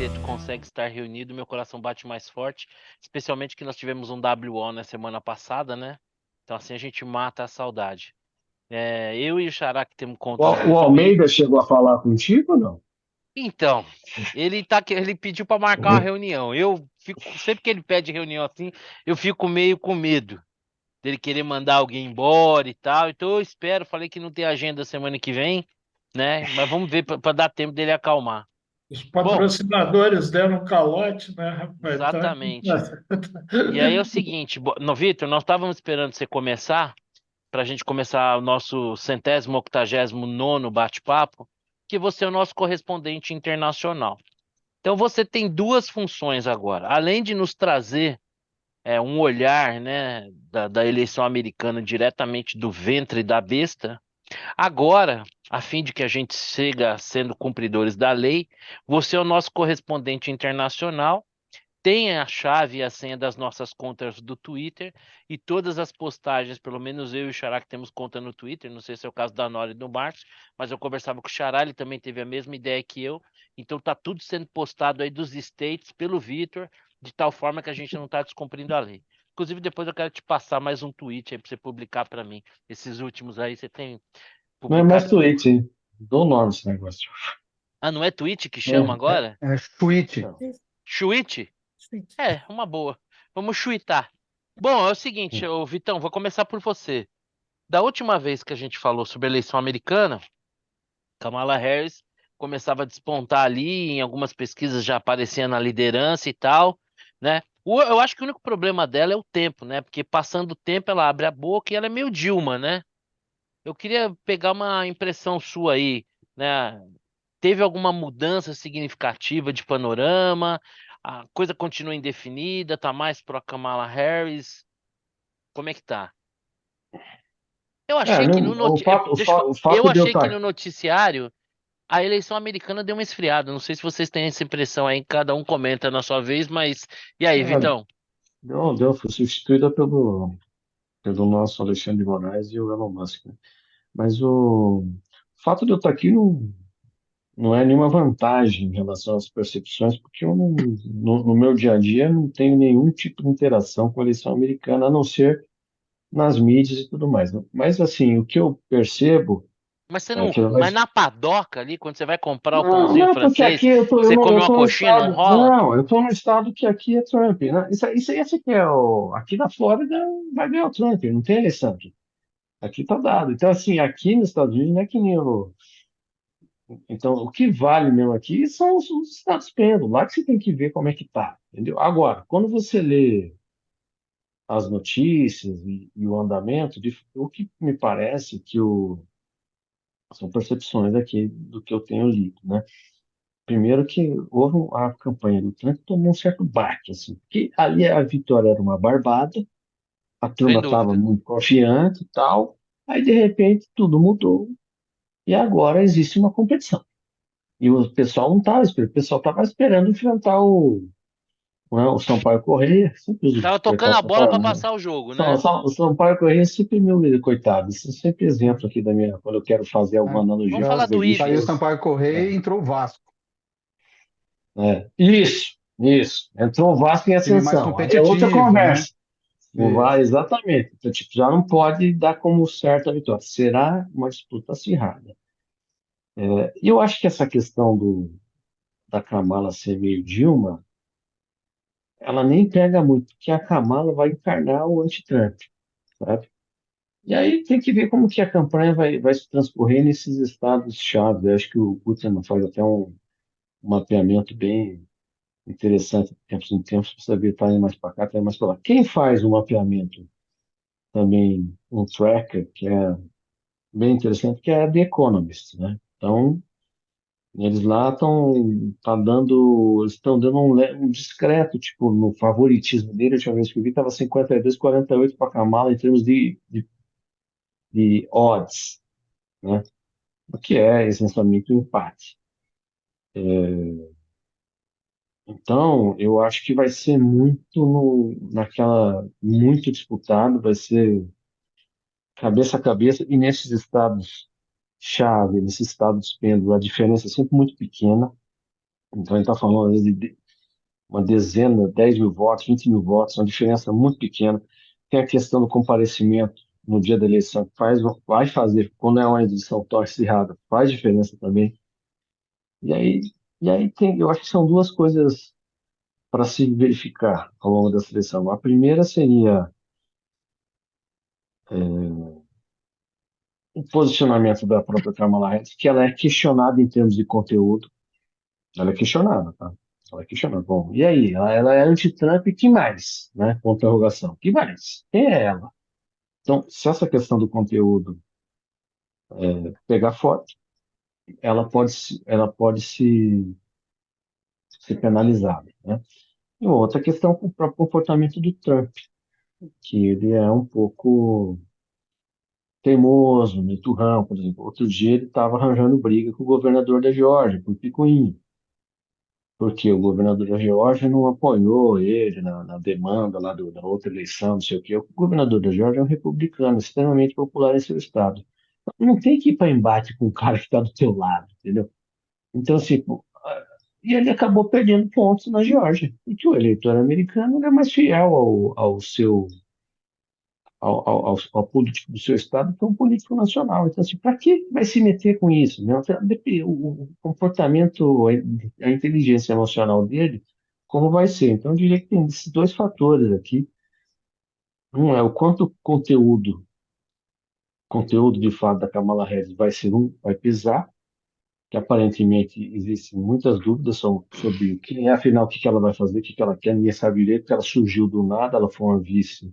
quarteto consegue estar reunido, meu coração bate mais forte, especialmente que nós tivemos um WO na semana passada, né? Então assim a gente mata a saudade. Eu e o Xará que temos conta no O Almeida Twitter. chegou a falar contigo ou não? Então, ele pediu para marcar uma reunião. Eu fico, sempre que ele pede reunião assim, eu fico meio com medo dele querer mandar alguém embora e tal. Então eu espero, falei que não tem agenda semana que vem, né? Mas vamos ver para dar tempo dele acalmar. Os Bom, patrocinadores deram calote, né, rapaz? Então, exatamente. E aí é o seguinte, no Vitor, nós estávamos esperando você começar para a gente começar o nosso 189º bate-papo, que você é o nosso correspondente internacional. Então você tem duas funções agora, além de nos trazer um olhar, né, da eleição americana diretamente do ventre da besta. Agora, a fim de que a gente siga sendo cumpridores da lei, você é o nosso correspondente internacional, tem a chave e a senha das nossas contas do Twitter e todas as postagens, pelo menos eu e o Xará que temos conta no Twitter, não sei se é o caso da Nora e do Marcos, mas eu conversava com o Xará, ele também teve a mesma ideia que eu, então tá tudo sendo postado aí dos States pelo Vitor, de tal forma que a gente não tá descumprindo a lei. Inclusive, depois eu quero te passar mais um tweet aí para você publicar para mim. Esses últimos aí você tem Não é mais publicado. Twitch, hein? Dou nome esse negócio. Ah, não é tweet que chama É, agora? Tweet. então. Tweet? É, uma boa. Vamos chuitar. Bom, é o seguinte, ô Vitão, vou começar por você. Da última vez que a gente falou sobre a eleição americana, Kamala Harris começava a despontar ali, em algumas pesquisas já aparecia na liderança e tal, né? Eu acho que o único problema dela é o tempo, né? Porque passando o tempo ela abre a boca e ela é meio Dilma, né? Eu queria pegar uma impressão sua aí, né? Teve alguma mudança significativa de panorama? A coisa continua indefinida? Tá mais pro Kamala Harris? Como é que tá? Eu achei que no O fato, deixa eu falar. o Eu fato de eu achei que estar. no noticiário a eleição americana deu uma esfriada. Não sei se vocês têm essa impressão aí, cada um comenta na sua vez, mas e aí, Ah, Vitão? foi substituída pelo nosso Alexandre de Moraes e o Elon Musk, né? Mas o fato de eu estar aqui não é nenhuma vantagem em relação às percepções, porque eu não, no meu dia a dia não tenho nenhum tipo de interação com a eleição americana, a não ser nas mídias e tudo mais, né? Mas, assim, o que eu percebo Mas você é não, que ela vai. mas na padoca ali, quando você vai comprar o Não, pãozinho não, porque francês, aqui você come eu uma tô no coxinha, não estado. rola? Não, eu tô no estado que aqui é Trump, né? Esse aqui é o. Aqui na Flórida vai ganhar o Trump, não tem eleição aqui. Aqui tá dado. Então, assim, aqui nos Estados Unidos não é que nem o. Então, o que vale mesmo aqui são os estados pêndulos, lá que você tem que ver como é que tá, entendeu? Agora, quando você lê as notícias e o andamento, o que me parece que são percepções aqui do que eu tenho lido, né? Primeiro que houve a campanha do Trump tomou um certo baque, assim, porque ali a vitória era uma barbada, a Sem turma estava dúvida. muito confiante e tal, aí de repente tudo mudou e agora existe uma competição. E o pessoal não estava esperando, o pessoal estava esperando enfrentar o Sampaio Corrêa, sempre Tava tocando coitado a do bola Sampaio, pra né? passar o jogo, né? O Sampaio Corrêa é sempre meu coitado, isso é sempre exemplo aqui da minha, quando eu quero fazer alguma Né? Vamos analogia falar do Saiu futebolística. Ibis. Sampaio Correia e entrou o Vasco. Isso. Entrou o Vasco em Time mais ascensão. Aí é outra competitivo, né? conversa. Não vai, Isso. exatamente. Então, tipo, já não pode dar como certa a vitória. Será uma disputa acirrada. E eu acho que essa questão da Kamala ser meio Dilma, ela nem pega muito, porque a Kamala vai encarnar o anti-Trump, sabe? E aí tem que ver como que a campanha vai se transcorrer nesses estados-chave. Eu acho que o Putin faz até um mapeamento bem interessante, de tempos em tempos, para saber está indo mais para cá, está indo mais para lá. Quem faz o mapeamento também, um tracker, que é bem interessante, que é a The Economist, né? Então, eles lá estão dando um discreto, tipo, no favoritismo dele, a última vez que eu vi, estava 52-48 para Kamala em termos de odds, né? O que é essencialmente um empate. Então, eu acho que vai ser muito muito disputado, vai ser cabeça a cabeça, e nesses estados chave, nesses estados pêndulo, a diferença é sempre muito pequena. Então, ele está falando às vezes, de uma dezena, 10 mil votos, 20 mil votos, uma diferença muito pequena. Tem a questão do comparecimento no dia da eleição, que vai fazer, quando é uma eleição tão acirrada, faz diferença também. E aí, eu acho que são duas coisas para se verificar ao longo da seleção. A primeira seria o posicionamento da própria Kamala Harris, que ela é questionada em termos de conteúdo. Ela é questionada, tá? Ela é questionada. Bom, e aí? Ela é anti-Trump, que mais? Né? Com interrogação. Que mais? Quem é ela? Então, se essa questão do conteúdo pegar forte, ela pode ser penalizada, né? E outra questão com o próprio comportamento do Trump, que ele é um pouco teimoso, meio turrão, por exemplo. Outro dia ele estava arranjando briga com o governador da Geórgia, com o Picuinho, porque o governador da Geórgia não apoiou ele na demanda lá da outra eleição, não sei o quê. O governador da Geórgia é um republicano, extremamente popular em seu estado. Não tem que ir para embate com o cara que está do teu lado, entendeu? Então, assim, pô, e ele acabou perdendo pontos na Geórgia, porque o eleitor americano ele é mais fiel ao político do seu estado que um político nacional. Então, assim, para que vai se meter com isso, né? O comportamento, a inteligência emocional dele, como vai ser? Então, eu diria que tem esses dois fatores aqui. Um é o quanto conteúdo de fato da Kamala Harris vai pesar, que aparentemente existem muitas dúvidas sobre quem é, afinal, o que que ela vai fazer, o que que ela quer, ninguém sabe direito, porque ela surgiu do nada, ela foi uma vice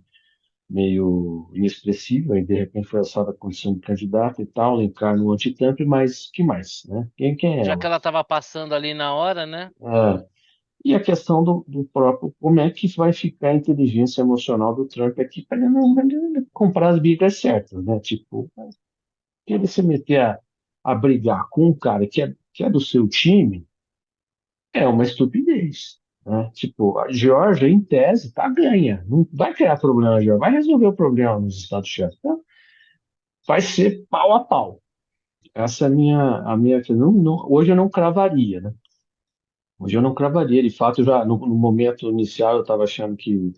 meio inexpressiva, e de repente foi alçada a condição de candidata e tal, encarna no anti-Trump, mas que mais, né? Quem é Já que ela? ela estava passando ali na hora, né? É, e a questão do próprio, como é que vai ficar a inteligência emocional do Trump aqui para ele não comprar as brigas certas, né? Tipo, ele se meter a brigar com um cara que é do seu time é uma estupidez. Né? Tipo, a Geórgia, em tese, tá ganha. Não vai criar problema na Geórgia, vai resolver o problema nos Estados Chefes. Então, vai ser pau a pau. Essa é a minha hoje eu não cravaria, né? Hoje eu não cravaria. De fato, já no momento inicial eu estava achando que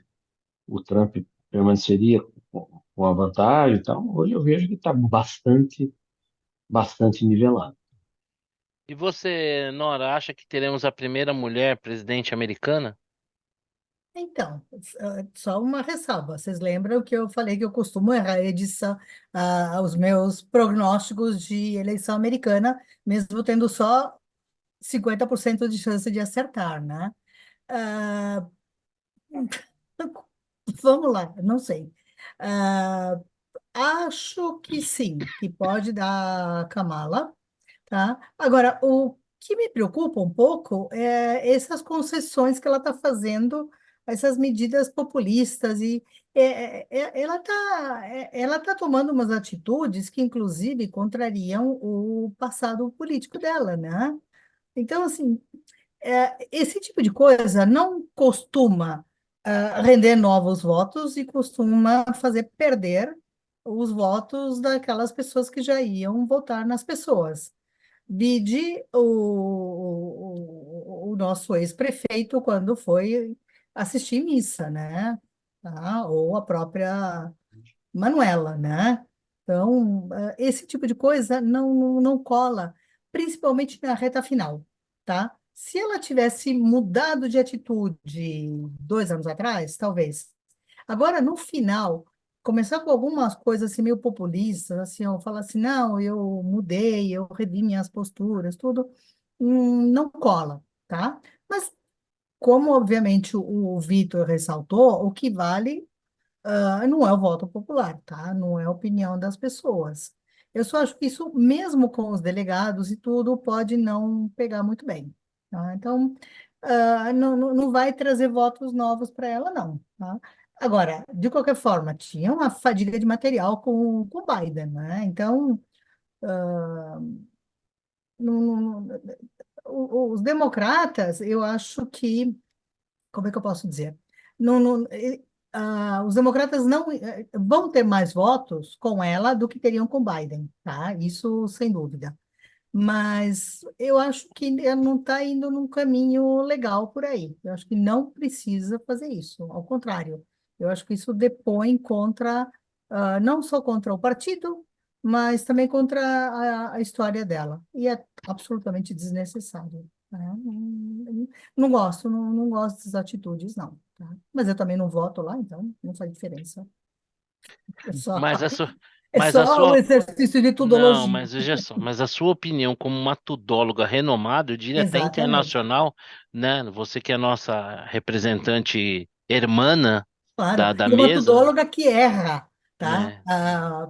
o Trump permaneceria com a vantagem e tal. Hoje eu vejo que está bastante nivelado. E você, Nora, acha que teremos a primeira mulher presidente americana? Então, só uma ressalva. Vocês lembram que eu falei que eu costumo errar a edição, os meus prognósticos de eleição americana, mesmo tendo só 50% de chance de acertar, né? Ah, vamos lá, não sei. Ah, acho que sim, que pode dar Kamala, tá? Agora, o que me preocupa um pouco é essas concessões que ela está fazendo, essas medidas populistas, e ela tá tomando umas atitudes que, inclusive, contrariam o passado político dela, né? Então, assim, esse tipo de coisa não costuma render novos votos e costuma fazer perder os votos daquelas pessoas que já iam votar nas pessoas. Vide o nosso ex-prefeito quando foi assistir missa, né? Tá? Ou a própria Manuela, né? Então, esse tipo de coisa não cola, principalmente na reta final, tá? Se ela tivesse mudado de atitude 2 anos atrás, talvez. Agora, no final, começar com algumas coisas assim meio populistas, assim, ó, falar assim, não, eu mudei, eu revi minhas posturas, tudo, não cola, tá? Mas, como obviamente o Vitor ressaltou, o que vale não é o voto popular, tá? Não é a opinião das pessoas. Eu só acho que isso, mesmo com os delegados e tudo, pode não pegar muito bem, tá? Então, não vai trazer votos novos para ela, não, tá? Agora, de qualquer forma, tinha uma fadiga de material com o Biden, né? Então, não- não- os democratas, eu acho que como é que eu posso dizer? Os democratas não vão ter mais votos com ela do que teriam com Biden, tá? Isso sem dúvida. Mas eu acho que não está indo num caminho legal por aí. Eu acho que não precisa fazer isso. Ao contrário, eu acho que isso depõe contra, não só contra o partido, mas também contra a história dela. E é absolutamente desnecessário, né? Não gosto, não gosto dessas atitudes, não, tá? Mas eu também não voto lá, então não faz diferença. É só, Mas a sua, é mas a só o sua, exercício de não, tudologia. mas veja só, mas a sua opinião como uma tudóloga renomada, eu diria até Exatamente. internacional, né? Você que é a nossa representante hermana Claro, da e uma mesa, tudóloga que erra, tá? né?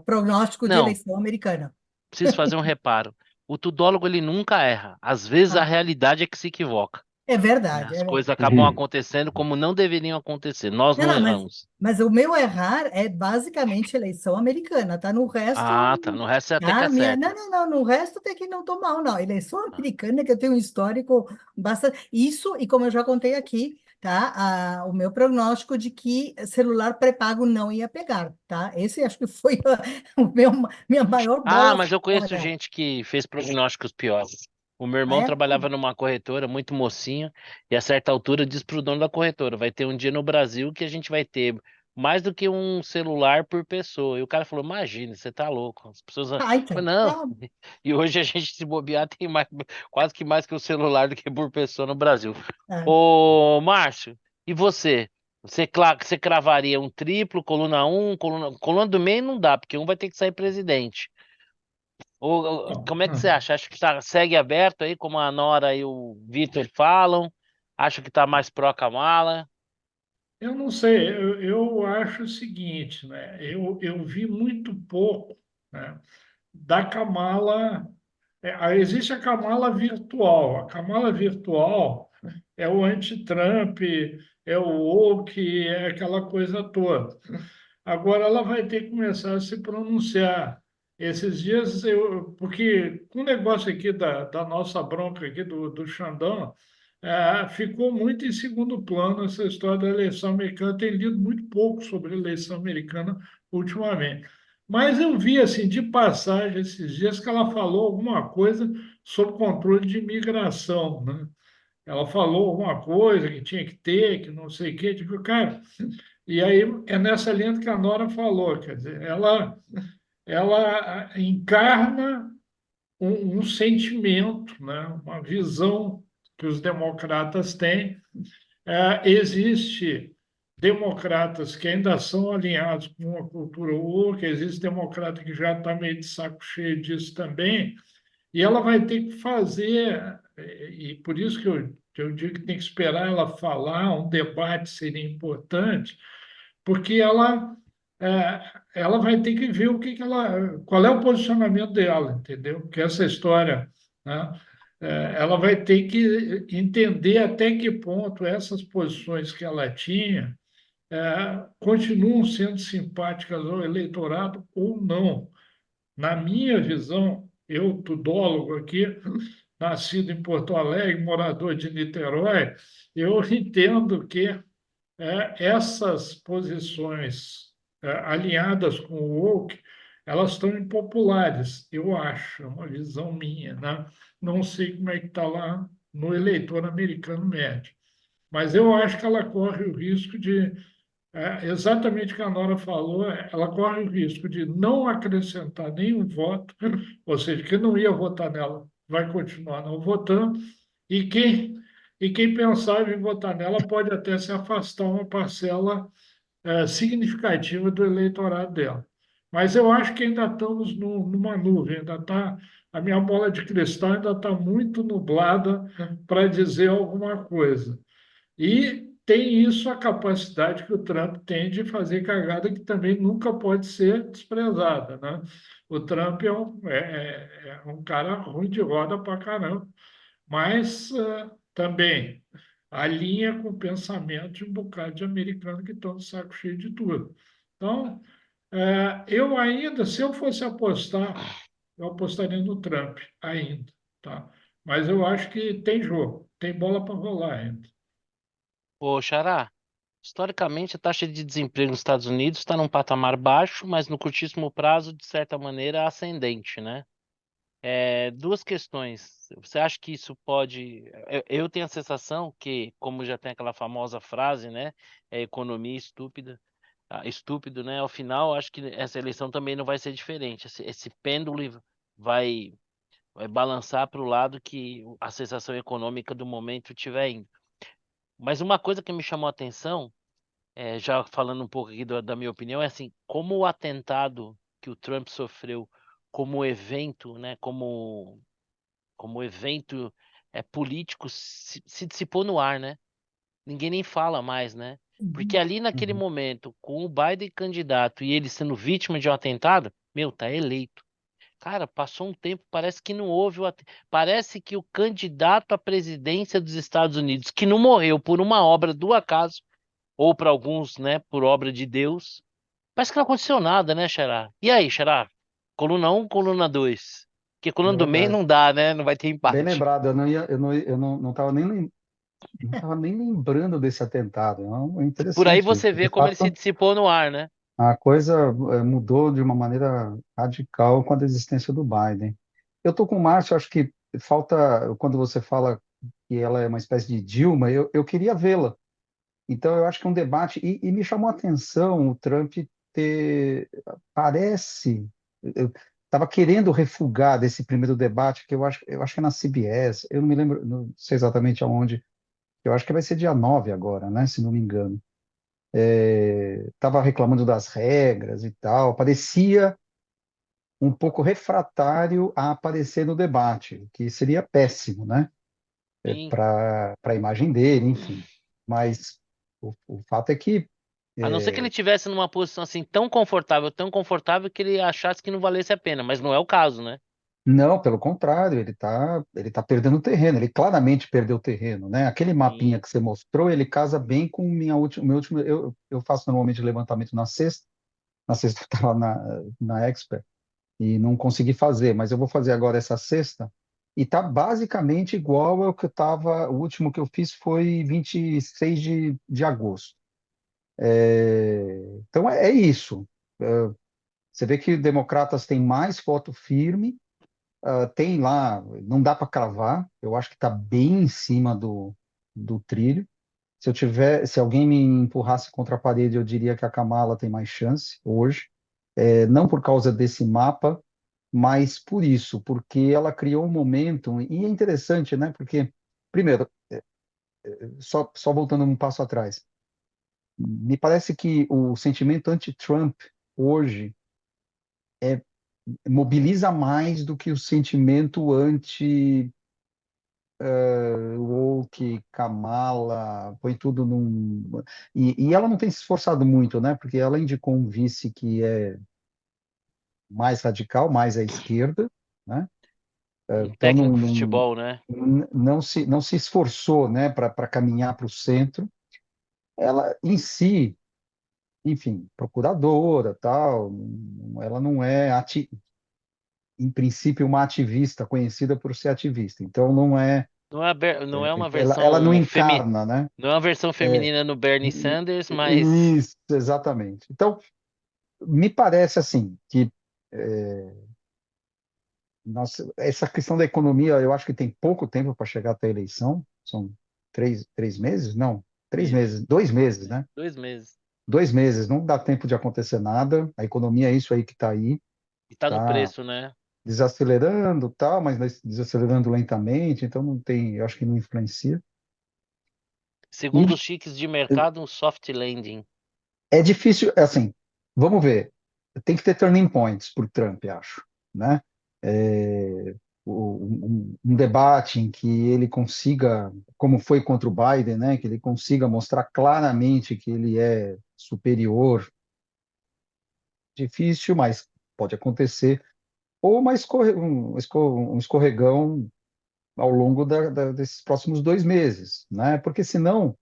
Prognóstico de Não, eleição americana. preciso fazer um reparo. O tudólogo ele nunca erra. Às vezes a Ah, realidade é que se equivoca, é né? verdade, As é coisas verdade. acabam acontecendo como não deveriam acontecer. Nós Não, não não, mas, erramos. mas o meu errar é basicamente eleição americana, tá? No Ah, resto, tá. No resto você até que tá? acerta. Não, no resto até que não tô mal, não. Eleição Ah. americana que eu tenho um histórico bastante. Isso, e como eu já contei aqui, tá? O meu prognóstico de que celular pré-pago não ia pegar, tá? Esse acho que foi minha maior Ah, bola mas eu conheço fora. gente que fez prognósticos piores. O meu Ah, irmão é? trabalhava numa corretora, muito mocinho, e a certa altura disse pro dono da corretora: vai ter um dia no Brasil que a gente vai ter mais do que um celular por pessoa. E o cara falou: imagina, você tá louco. As pessoas Então. falaram, não. E hoje a gente se bobear tem mais, quase que mais que um celular do que por pessoa no Brasil. É. Ô, Márcio, e você? Você cravaria um triplo, coluna um, coluna do meio não dá, porque um vai ter que sair presidente. Como é que você acha? Acho que segue aberto aí, como a Nora e o Vitor falam? Acho que tá mais pró-Kamala. Eu não sei, eu acho o seguinte, né? Eu vi muito pouco, né, da Kamala. Existe a Kamala virtual. A Kamala virtual é o anti-Trump, é o woke, é aquela coisa toda. Agora ela vai ter que começar a se pronunciar. Esses dias porque com o negócio aqui da nossa bronca aqui do Xandão, ficou muito em segundo plano essa história da eleição americana. Eu tenho lido muito pouco sobre a eleição americana ultimamente. Mas eu vi assim de passagem esses dias que ela falou alguma coisa sobre controle de imigração, né? Ela falou alguma coisa que tinha que ter, que não sei o quê. Tipo, cara, e aí é nessa linha que a Nora falou, quer dizer, ela encarna um sentimento, né? Uma visão que os democratas têm. Existe democratas que ainda são alinhados com uma cultura woke, existe democrata que já está meio de saco cheio disso também, e ela vai ter que fazer, e por isso que eu digo que tem que esperar ela falar, um debate seria importante, porque ela vai ter que ver qual é o posicionamento dela, entendeu? Porque essa história, né, ela vai ter que entender até que ponto essas posições que ela tinha continuam sendo simpáticas ao eleitorado ou não. Na minha visão, eu, tudólogo aqui, nascido em Porto Alegre, morador de Niterói, eu entendo que essas posições alinhadas com o woke, elas estão impopulares, eu acho, é uma visão minha, né? Não sei como é que está lá no eleitor americano médio, mas eu acho que ela corre o risco de, exatamente o que a Nora falou, ela corre o risco de não acrescentar nenhum voto, ou seja, quem não ia votar nela vai continuar não votando, e quem pensava em votar nela pode até se afastar uma parcela significativa do eleitorado dela. Mas eu acho que ainda estamos numa nuvem, a minha bola de cristal ainda está muito nublada para dizer alguma coisa. E tem isso a capacidade que o Trump tem de fazer cagada que também nunca pode ser desprezada, né? O Trump é um cara ruim de roda para caramba, mas também alinha com o pensamento de um bocado de americano que estão de saco cheio de tudo. Então, eu ainda, se eu fosse apostar, eu apostaria no Trump ainda, tá? Mas eu acho que tem jogo, tem bola para rolar ainda. Ô, Xará, historicamente a taxa de desemprego nos Estados Unidos está num patamar baixo, mas no curtíssimo prazo, de certa maneira, ascendente, né? Duas questões. Você acha que isso pode. Eu tenho a sensação que, como já tem aquela famosa frase, né? É economia estúpida. Estúpido, né? Ao final, acho que essa eleição também não vai ser diferente. Esse pêndulo vai, vai balançar para o lado que a sensação econômica do momento estiver indo. Mas uma coisa que me chamou a atenção, já falando um pouco aqui da minha opinião, é assim, como o atentado que o Trump sofreu como evento, né? Como evento político se dissipou no ar, né? Ninguém nem fala mais, né? Porque Uhum. ali naquele Uhum. momento, com o Biden candidato e ele sendo vítima de um atentado, meu, tá eleito. Cara, passou um tempo, parece que não houve parece que o candidato à presidência dos Estados Unidos, que não morreu por uma obra do acaso, ou para alguns, né, por obra de Deus, parece que não aconteceu nada, né, Xará? E aí, Xará? Coluna um, coluna 2. Porque É coluna do meio verdade. não dá, né? Não vai ter Bem empate. lembrado, eu não estava nem lembrando desse atentado. É Por aí interessante isso. você De vê como ele se fato, dissipou no ar, né? a coisa mudou de uma maneira radical com a existência do Biden. Eu estou com o Márcio, acho que falta, quando você fala que ela é uma espécie de Dilma, eu queria vê-la. Então, eu acho que é um debate, e me chamou a atenção o Trump ter, parece, eu estava querendo refugar desse primeiro debate, que eu acho que é na CBS, eu não me lembro, não sei exatamente aonde, eu acho que vai ser dia 9 agora, né, se não me engano. Estava reclamando das regras e tal, parecia um pouco refratário a aparecer no debate, o que seria péssimo, né, Sim. para a imagem dele, enfim. Mas o fato é que A não ser que ele é, tivesse numa posição assim tão confortável que ele achasse que não valesse a pena, mas não é o caso, né? não, pelo contrário, ele tá perdendo terreno, ele claramente perdeu terreno, né? Aquele mapinha Sim. que você mostrou, ele casa bem com meu último, eu faço normalmente levantamento na sexta eu estava na Expert e não consegui fazer, mas eu vou fazer agora essa sexta, e tá basicamente igual ao que eu estava, o último que eu fiz foi 26 de agosto. Então é isso. Você vê que democratas têm mais voto firme. Tem lá, não dá para cravar, eu acho que está bem em cima do trilho. Se alguém me empurrasse contra a parede, eu diria que a Kamala tem mais chance hoje. Não por causa desse mapa, mas por isso, porque ela criou um momento, e é interessante, né? Porque, primeiro, só voltando um passo atrás, me parece que o sentimento anti-Trump hoje mobiliza mais do que o sentimento anti woke, Kamala, põe tudo num. E ela não tem se esforçado muito, né? Porque ela indicou um vice que é mais radical, mais à esquerda, né? Um Então técnico de futebol, né? não se esforçou, né, para caminhar para o centro. Ela em si, enfim, procuradora, tal, ela não é, em princípio, uma ativista conhecida por ser ativista. Então Não é uma ela não versão encarna, né? não é uma versão É, feminina no Bernie Sanders, mas Isso, exatamente. Então, me parece assim que essa questão da economia, eu acho que tem pouco tempo para chegar até a eleição. São três meses? Não, 3 meses, 2 meses, né? 2 meses. 2 meses, não dá tempo de acontecer nada. A economia é isso aí que está aí, E tá no tá preço, né? desacelerando, tal, mas desacelerando lentamente, então não tem, eu acho que não influencia. E Segundo os chiques de mercado, um soft landing. é difícil, assim, vamos ver. Tem que ter turning points por Trump, acho, né? É, um debate em que ele consiga, como foi contra o Biden, né? Que ele consiga mostrar claramente que ele é superior. Difícil, mas pode acontecer. Ou um escorregão ao longo desses próximos 2 meses, né? Porque senão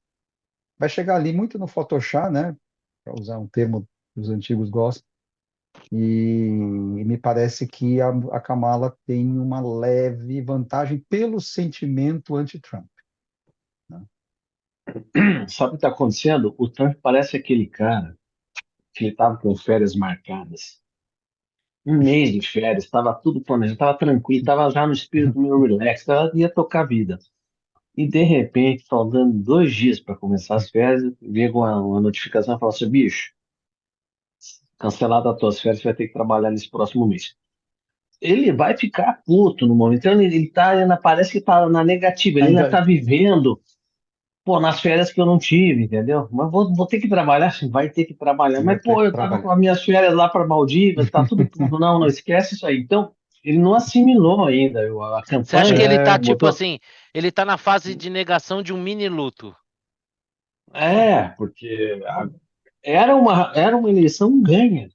vai chegar ali muito no Photoshop, né? Para usar um termo que os antigos gostam. E me parece que a Kamala tem uma leve vantagem pelo sentimento anti-Trump, né? Sabe o que está acontecendo? O Trump parece aquele cara que ele estava com férias marcadas. um mês de férias, estava tudo planejado, estava tranquilo, estava já no espírito meio relax, ia tocar a vida. E de repente, faltando 2 dias para começar as férias, veio uma notificação e falou assim: bicho, cancelada as tuas férias, você vai ter que trabalhar nesse próximo mês. Ele vai ficar puto no momento. Então, parece que tá na negativa, ele ainda Ainda, tá vivendo, pô, nas férias que eu não tive, entendeu? Mas vou ter que trabalhar, sim, vai ter que trabalhar. você vai Mas, ter pô, que eu tava com trabalhar. as minhas férias lá para Maldivas, tá tudo pronto. Não, não esquece isso aí. Então, ele não assimilou ainda a Você acha que campanha, ele tá, É, tipo botou. assim, ele tá na fase de negação de um mini luto? Porque era uma eleição ganha,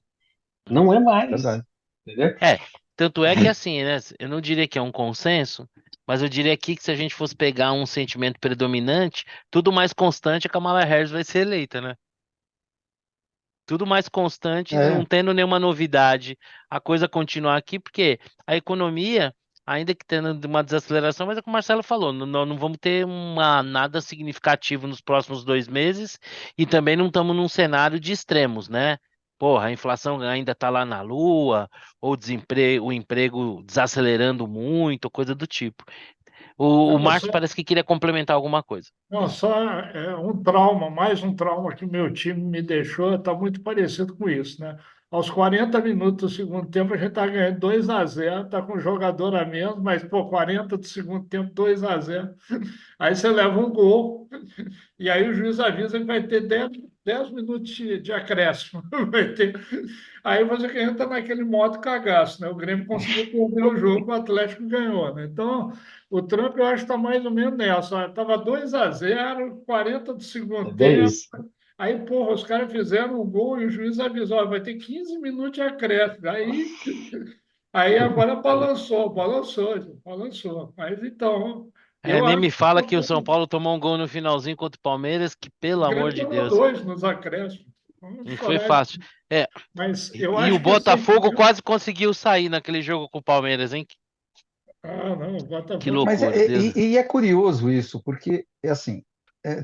não é mais, verdade. entendeu? É, tanto é que assim, né? Eu não diria que é um consenso, mas eu diria aqui que se a gente fosse pegar um sentimento predominante, tudo mais constante, a Kamala Harris vai ser eleita, né? Tudo mais constante, não É, tendo nenhuma novidade, a coisa continuar aqui, porque a economia, ainda que tendo uma desaceleração, mas é o que o Marcelo falou, não vamos ter nada significativo nos próximos 2 meses e também não estamos num cenário de extremos, né? Porra, a inflação ainda está lá na lua, ou o emprego desacelerando muito, coisa do tipo. O Não, Márcio só, parece que queria complementar alguma coisa. não, só um trauma, mais um trauma que o meu time me deixou, está muito parecido com isso, né? Aos 40 minutos do segundo tempo, a gente está ganhando 2-0, está com um jogador a menos, mas, pô, 40 do segundo tempo, 2-0. Aí você leva um gol, e aí o juiz avisa que vai ter 10 minutos de acréscimo. Vai ter. Aí você entra naquele modo cagaço, né? O Grêmio conseguiu perder o jogo, o Atlético ganhou, né? Então, o Trump, eu acho que está mais ou menos nessa. Estava 2-0, 40 do É segundo bem tempo. isso. Aí, porra, os caras fizeram o gol e o juiz avisou: "Ó, vai ter 15 minutos de acréscimo." Aí agora balançou, balançou, gente, balançou. Mas então, É, eu nem acho me fala que o São que Paulo tomou um gol no finalzinho contra o Palmeiras, que pelo o amor Grêmio de tomou Deus, 2 nos acréscimos. Vamos não foi chorar. fácil. É, Mas e, eu e o acho que esse Botafogo sentimento. quase conseguiu sair naquele jogo com o Palmeiras, hein? Ah, não, o Que Botafogo. mas loucura, Deus. é curioso isso, porque é assim,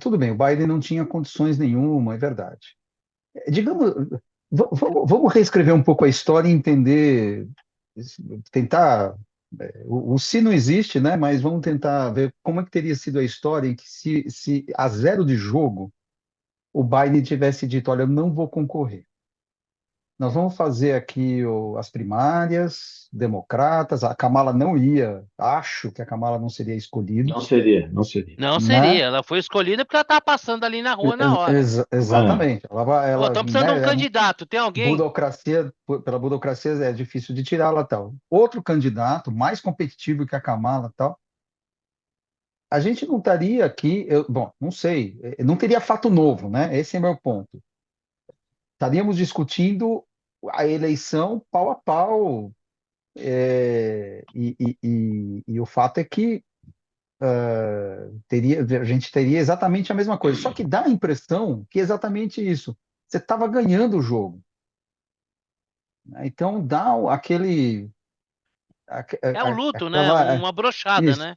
tudo bem, o Biden não tinha condições nenhuma, é verdade. Digamos, vamos reescrever um pouco a história e entender, tentar, o se não existe, né? Mas vamos tentar ver como é que teria sido a história em que se a 0 de jogo o Biden tivesse dito, olha, eu não vou concorrer. Nós vamos fazer aqui as primárias, democratas, a Kamala não ia, acho que a Kamala não seria escolhida, Não seria, não seria. Não né? seria. Ela foi escolhida porque ela tava passando ali na rua na hora. Ah, Exatamente. Ô, Ela, estamos precisando de um né, candidato. Tem alguém? burocracia, pela burocracia é difícil de tirá-la tal. Outro candidato mais competitivo que a Kamala tal, a gente não estaria aqui, bom, não sei, não teria fato novo, né? Esse é meu ponto. Estaríamos discutindo a eleição pau a pau, e o fato é que a gente teria exatamente a mesma coisa. Só que dá a impressão que é exatamente isso. Você estava ganhando o jogo, né? Então dá É um luto, né? aquela. Uma brochada, Isso, né?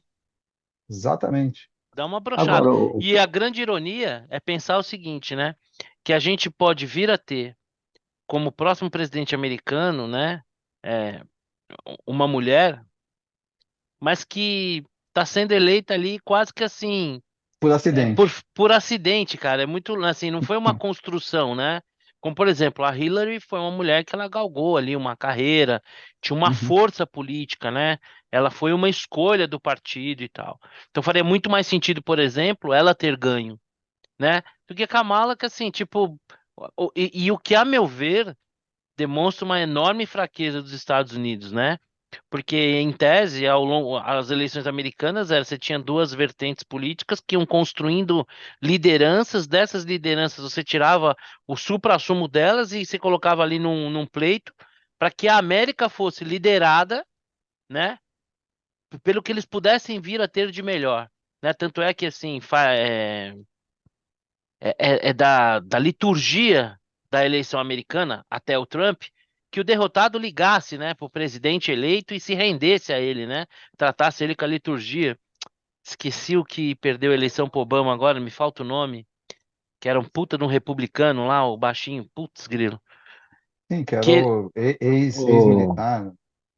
exatamente. Dá uma brochada. agora, E a grande ironia é pensar o seguinte, né? Que a gente pode vir a ter como próximo presidente americano, né? é, uma mulher, mas que está sendo eleita ali quase que assim, Por por, acidente. por acidente, cara. É muito assim, não foi uma construção, né? Como, por exemplo, a Hillary foi uma mulher que ela galgou ali uma carreira, tinha uma Uhum. força política, né? Ela foi uma escolha do partido e tal. Então faria muito mais sentido, por exemplo, ela ter ganho, né? Do que a Kamala, que assim, tipo, e o que, a meu ver, demonstra uma enorme fraqueza dos Estados Unidos, né? Porque, em tese, ao longo as eleições americanas, você tinha duas vertentes políticas que iam construindo lideranças. Dessas lideranças, você tirava o suprassumo delas e você colocava ali num pleito para que a América fosse liderada, né? Pelo que eles pudessem vir a ter de melhor, né? Tanto é que, assim, é da liturgia da eleição americana até o Trump que o derrotado ligasse, né, para o presidente eleito e se rendesse a ele, né, tratasse ele com a liturgia. Esqueci o que perdeu a eleição pro Obama agora, me falta o nome, que era um puta de um republicano lá, o baixinho, putz, grilo. Sim, que era Que o O, ex-militar.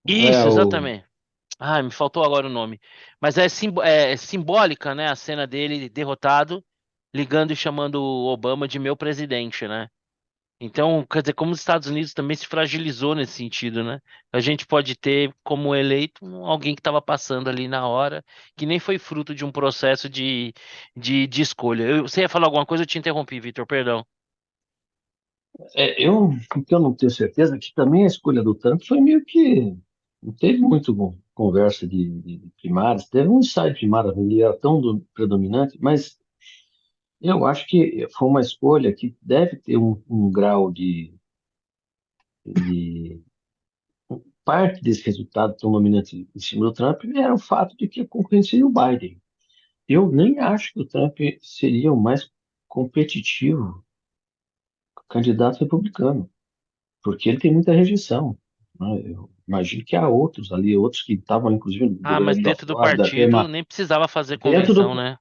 é, isso, o, exatamente. Ah, me faltou agora o nome. Mas é simbólica, né? A cena dele derrotado, ligando e chamando o Obama de meu presidente, né? Então, quer dizer, como os Estados Unidos também se fragilizou nesse sentido, né? A gente pode ter como eleito alguém que estava passando ali na hora, que nem foi fruto de um processo de escolha. Você ia falar alguma coisa? Eu te interrompi, Vitor, perdão. o que eu não tenho certeza é que também a escolha do Trump foi meio que. Não teve muito conversa de primárias, teve um ensaio primário, ele era tão predominante, mas eu acho que foi uma escolha que deve ter um grau de. Parte desse resultado tão dominante em cima do Trump era o fato de que a concorrência seria o Biden. Eu nem acho que o Trump seria o mais competitivo candidato republicano, porque ele tem muita rejeição, né? Eu imagino que há outros ali, outros que estavam, inclusive, no Ah, mas governador da dentro do Flórida, partido nem precisava fazer dentro convenção, do, né?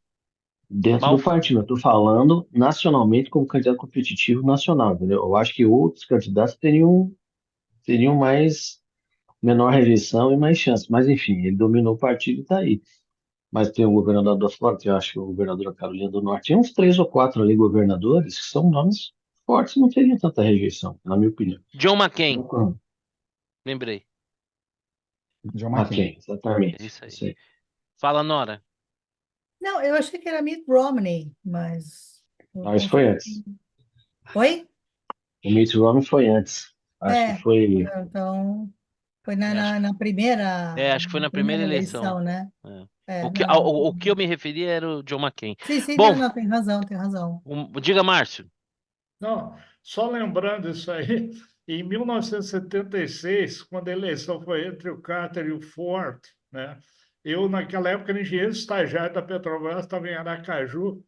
dentro Mal. do partido. Eu estou falando nacionalmente como candidato competitivo nacional, entendeu? Eu acho que outros candidatos teriam menor rejeição e mais chance. Mas, enfim, ele dominou o partido e está aí. Mas tem o governador da Flórida, eu acho que o governador da Carolina do Norte, tem uns três ou quatro ali governadores que são nomes fortes, não teriam tanta rejeição, na minha opinião. John McCain, Então, lembrei. John McCain. McCain, exatamente. É isso aí. Isso aí. Fala, Nora. Não, eu achei que era Mitt Romney, mas eu Não, isso foi confesso. antes. Oi? O Mitt Romney foi antes. Acho que É, foi. então foi na, É, acho, na, na primeira, acho que foi na na primeira primeira eleição. eleição, né? É. É, O não. o que eu me referi era o John McCain. Sim, sim, Bom, não, não, tem razão, tem razão. diga, Márcio. Não, só lembrando isso aí, em 1976, quando a eleição foi entre o Carter e o Ford, né? Eu, naquela época, era engenheiro estagiário da Petrobras, estava em Aracaju,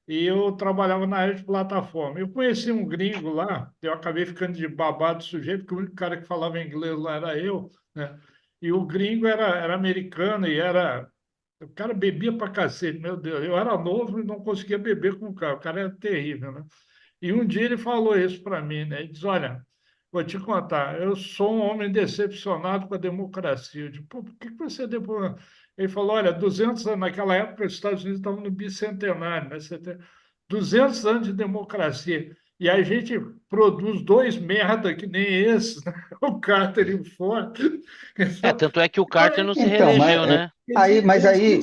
e eu trabalhava na área de plataforma. Eu conheci um gringo lá, eu acabei ficando de babado do sujeito, porque o único cara que falava inglês lá era eu, né? E o gringo era americano e era. O cara bebia pra cacete, meu Deus. Eu era novo e não conseguia beber com o cara era terrível, né? E um dia ele falou isso para mim, né? Ele diz: Olha, vou te contar, eu sou um homem decepcionado com a democracia. Eu digo: Pô, por que você é depois? Ele falou: Olha, 200 anos, naquela época os Estados Unidos estavam no bicentenário, né? 200 anos de democracia. E a gente produz dois merda que nem esses, né? O Carter e o Ford. É, Então, tanto é que o Carter não se Então, reelegeu, né? quer aí, dizer, mas aí,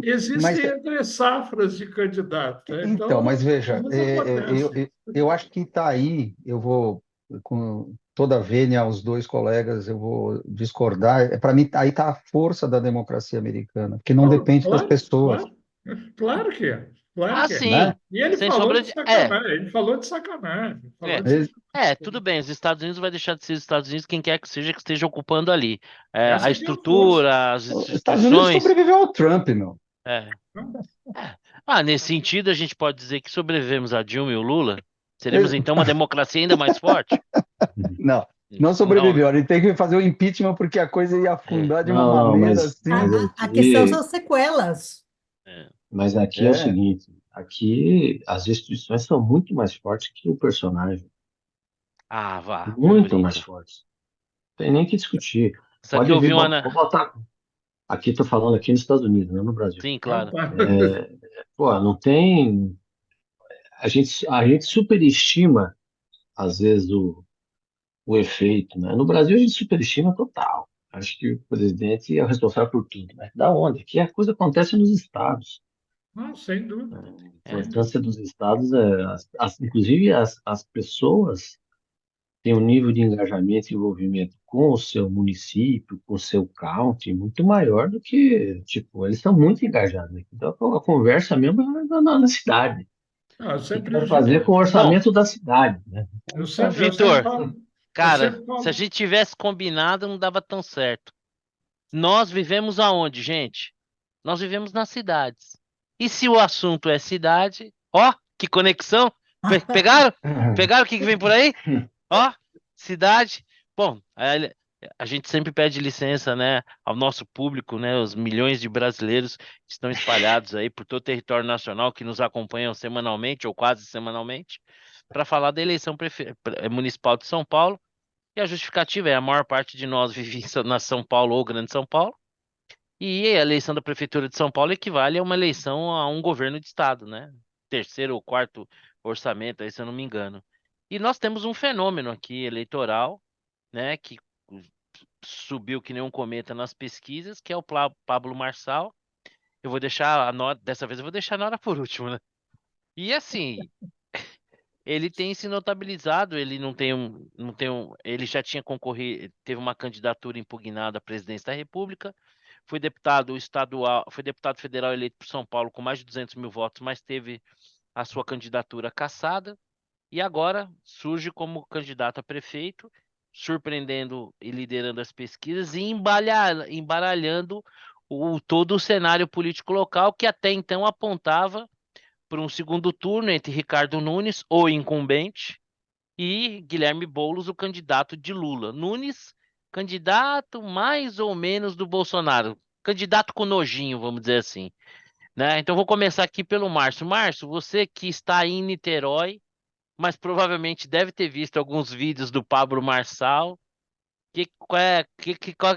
existem mas entre safras de candidatos, né? então, mas Então, às veja, vezes acontece. eu acho que está aí, eu vou, com toda a vênia aos dois colegas, eu vou discordar. Para mim, aí está a força da democracia americana, que não Não, depende das claro, pessoas, claro, claro que é, claro Ah, que é. sim. né? E ele Sem falou sombra de de. sacanagem, ele falou de sacanagem, falou É. de sacanagem. Tudo bem. Os Estados Unidos vai deixar de ser os Estados Unidos quem quer que seja que esteja ocupando ali. A Essa que é a força. estrutura, as Os Estados Unidos instituições. sobreviveu ao Trump, meu. É. Não, É. Ah, nesse sentido, a gente pode dizer que sobrevivemos a Dilma e o Lula. Seremos Eh, então uma democracia ainda mais forte? Não, não Não, sobreviveu. né? A gente tem que fazer o impeachment porque a coisa ia É, afundar de uma Não, não, maneira mas assim. A questão são aqui, as sequelas. é. mas aqui é o É, seguinte: aqui as instituições são muito mais fortes que o personagem, Ah, vá, não muito mais brinca. fortes. Tem nem que discutir. Só que Pode eu vir, vi uma. vou botar. Aqui estou falando aqui nos Estados Unidos, não no Brasil. Sim, não, claro. tá. Pô, não tem. A gente superestima, às vezes, o efeito, né? No Brasil, a gente superestima total. Acho que o presidente é o responsável por tudo, né? Da onde? Que a coisa acontece nos estados. Não, sem Né? dúvida, A É. sem dúvida. importância dos estados é, inclusive as pessoas têm um nível de engajamento e envolvimento com o seu município, com o seu county, muito maior do que, tipo, eles estão muito engajados, né? Então, a conversa mesmo é na cidade. Não, eu O que que sempre vai digo, fazer É. com o Bom, orçamento da cidade, né? eu sempre Vitor, falo, eu cara, sempre se a falo, gente tivesse combinado, não dava tão certo. Nós vivemos aonde, gente? Nós vivemos nas cidades. E se o assunto é cidade, ó, que conexão! Pegaram? Pegaram o que que vem por aí? Ó, cidade. Bom, a gente sempre pede licença, né, ao nosso público, né, os milhões de brasileiros que estão espalhados aí por todo o território nacional que nos acompanham semanalmente ou quase semanalmente, para falar da eleição municipal de São Paulo. E a justificativa é a maior parte de nós vive na São Paulo ou Grande São Paulo, e a eleição da Prefeitura de São Paulo equivale a uma eleição a um governo de estado, né? Terceiro ou quarto orçamento, aí, se eu não me engano. E nós temos um fenômeno aqui eleitoral, né, que subiu que nem um cometa nas pesquisas, que é o Pablo Marçal. Eu vou deixar a nota, dessa vez eu vou deixar a nota por último, né? E assim, ele tem se notabilizado, ele ele já tinha concorrido, teve uma candidatura impugnada à presidência da República, foi deputado estadual, foi deputado federal eleito por São Paulo com mais de 200 mil votos, mas teve a sua candidatura cassada, e agora surge como candidato a prefeito, surpreendendo e liderando as pesquisas e embaralhando todo o cenário político local, que até então apontava para um segundo turno entre Ricardo Nunes, o incumbente, e Guilherme Boulos, o candidato de Lula. Nunes, candidato mais ou menos do Bolsonaro, candidato com nojinho, vamos dizer assim, né? Então vou começar aqui pelo Márcio. Márcio, você que está em Niterói, mas provavelmente deve ter visto alguns vídeos do Pablo Marçal. Qual é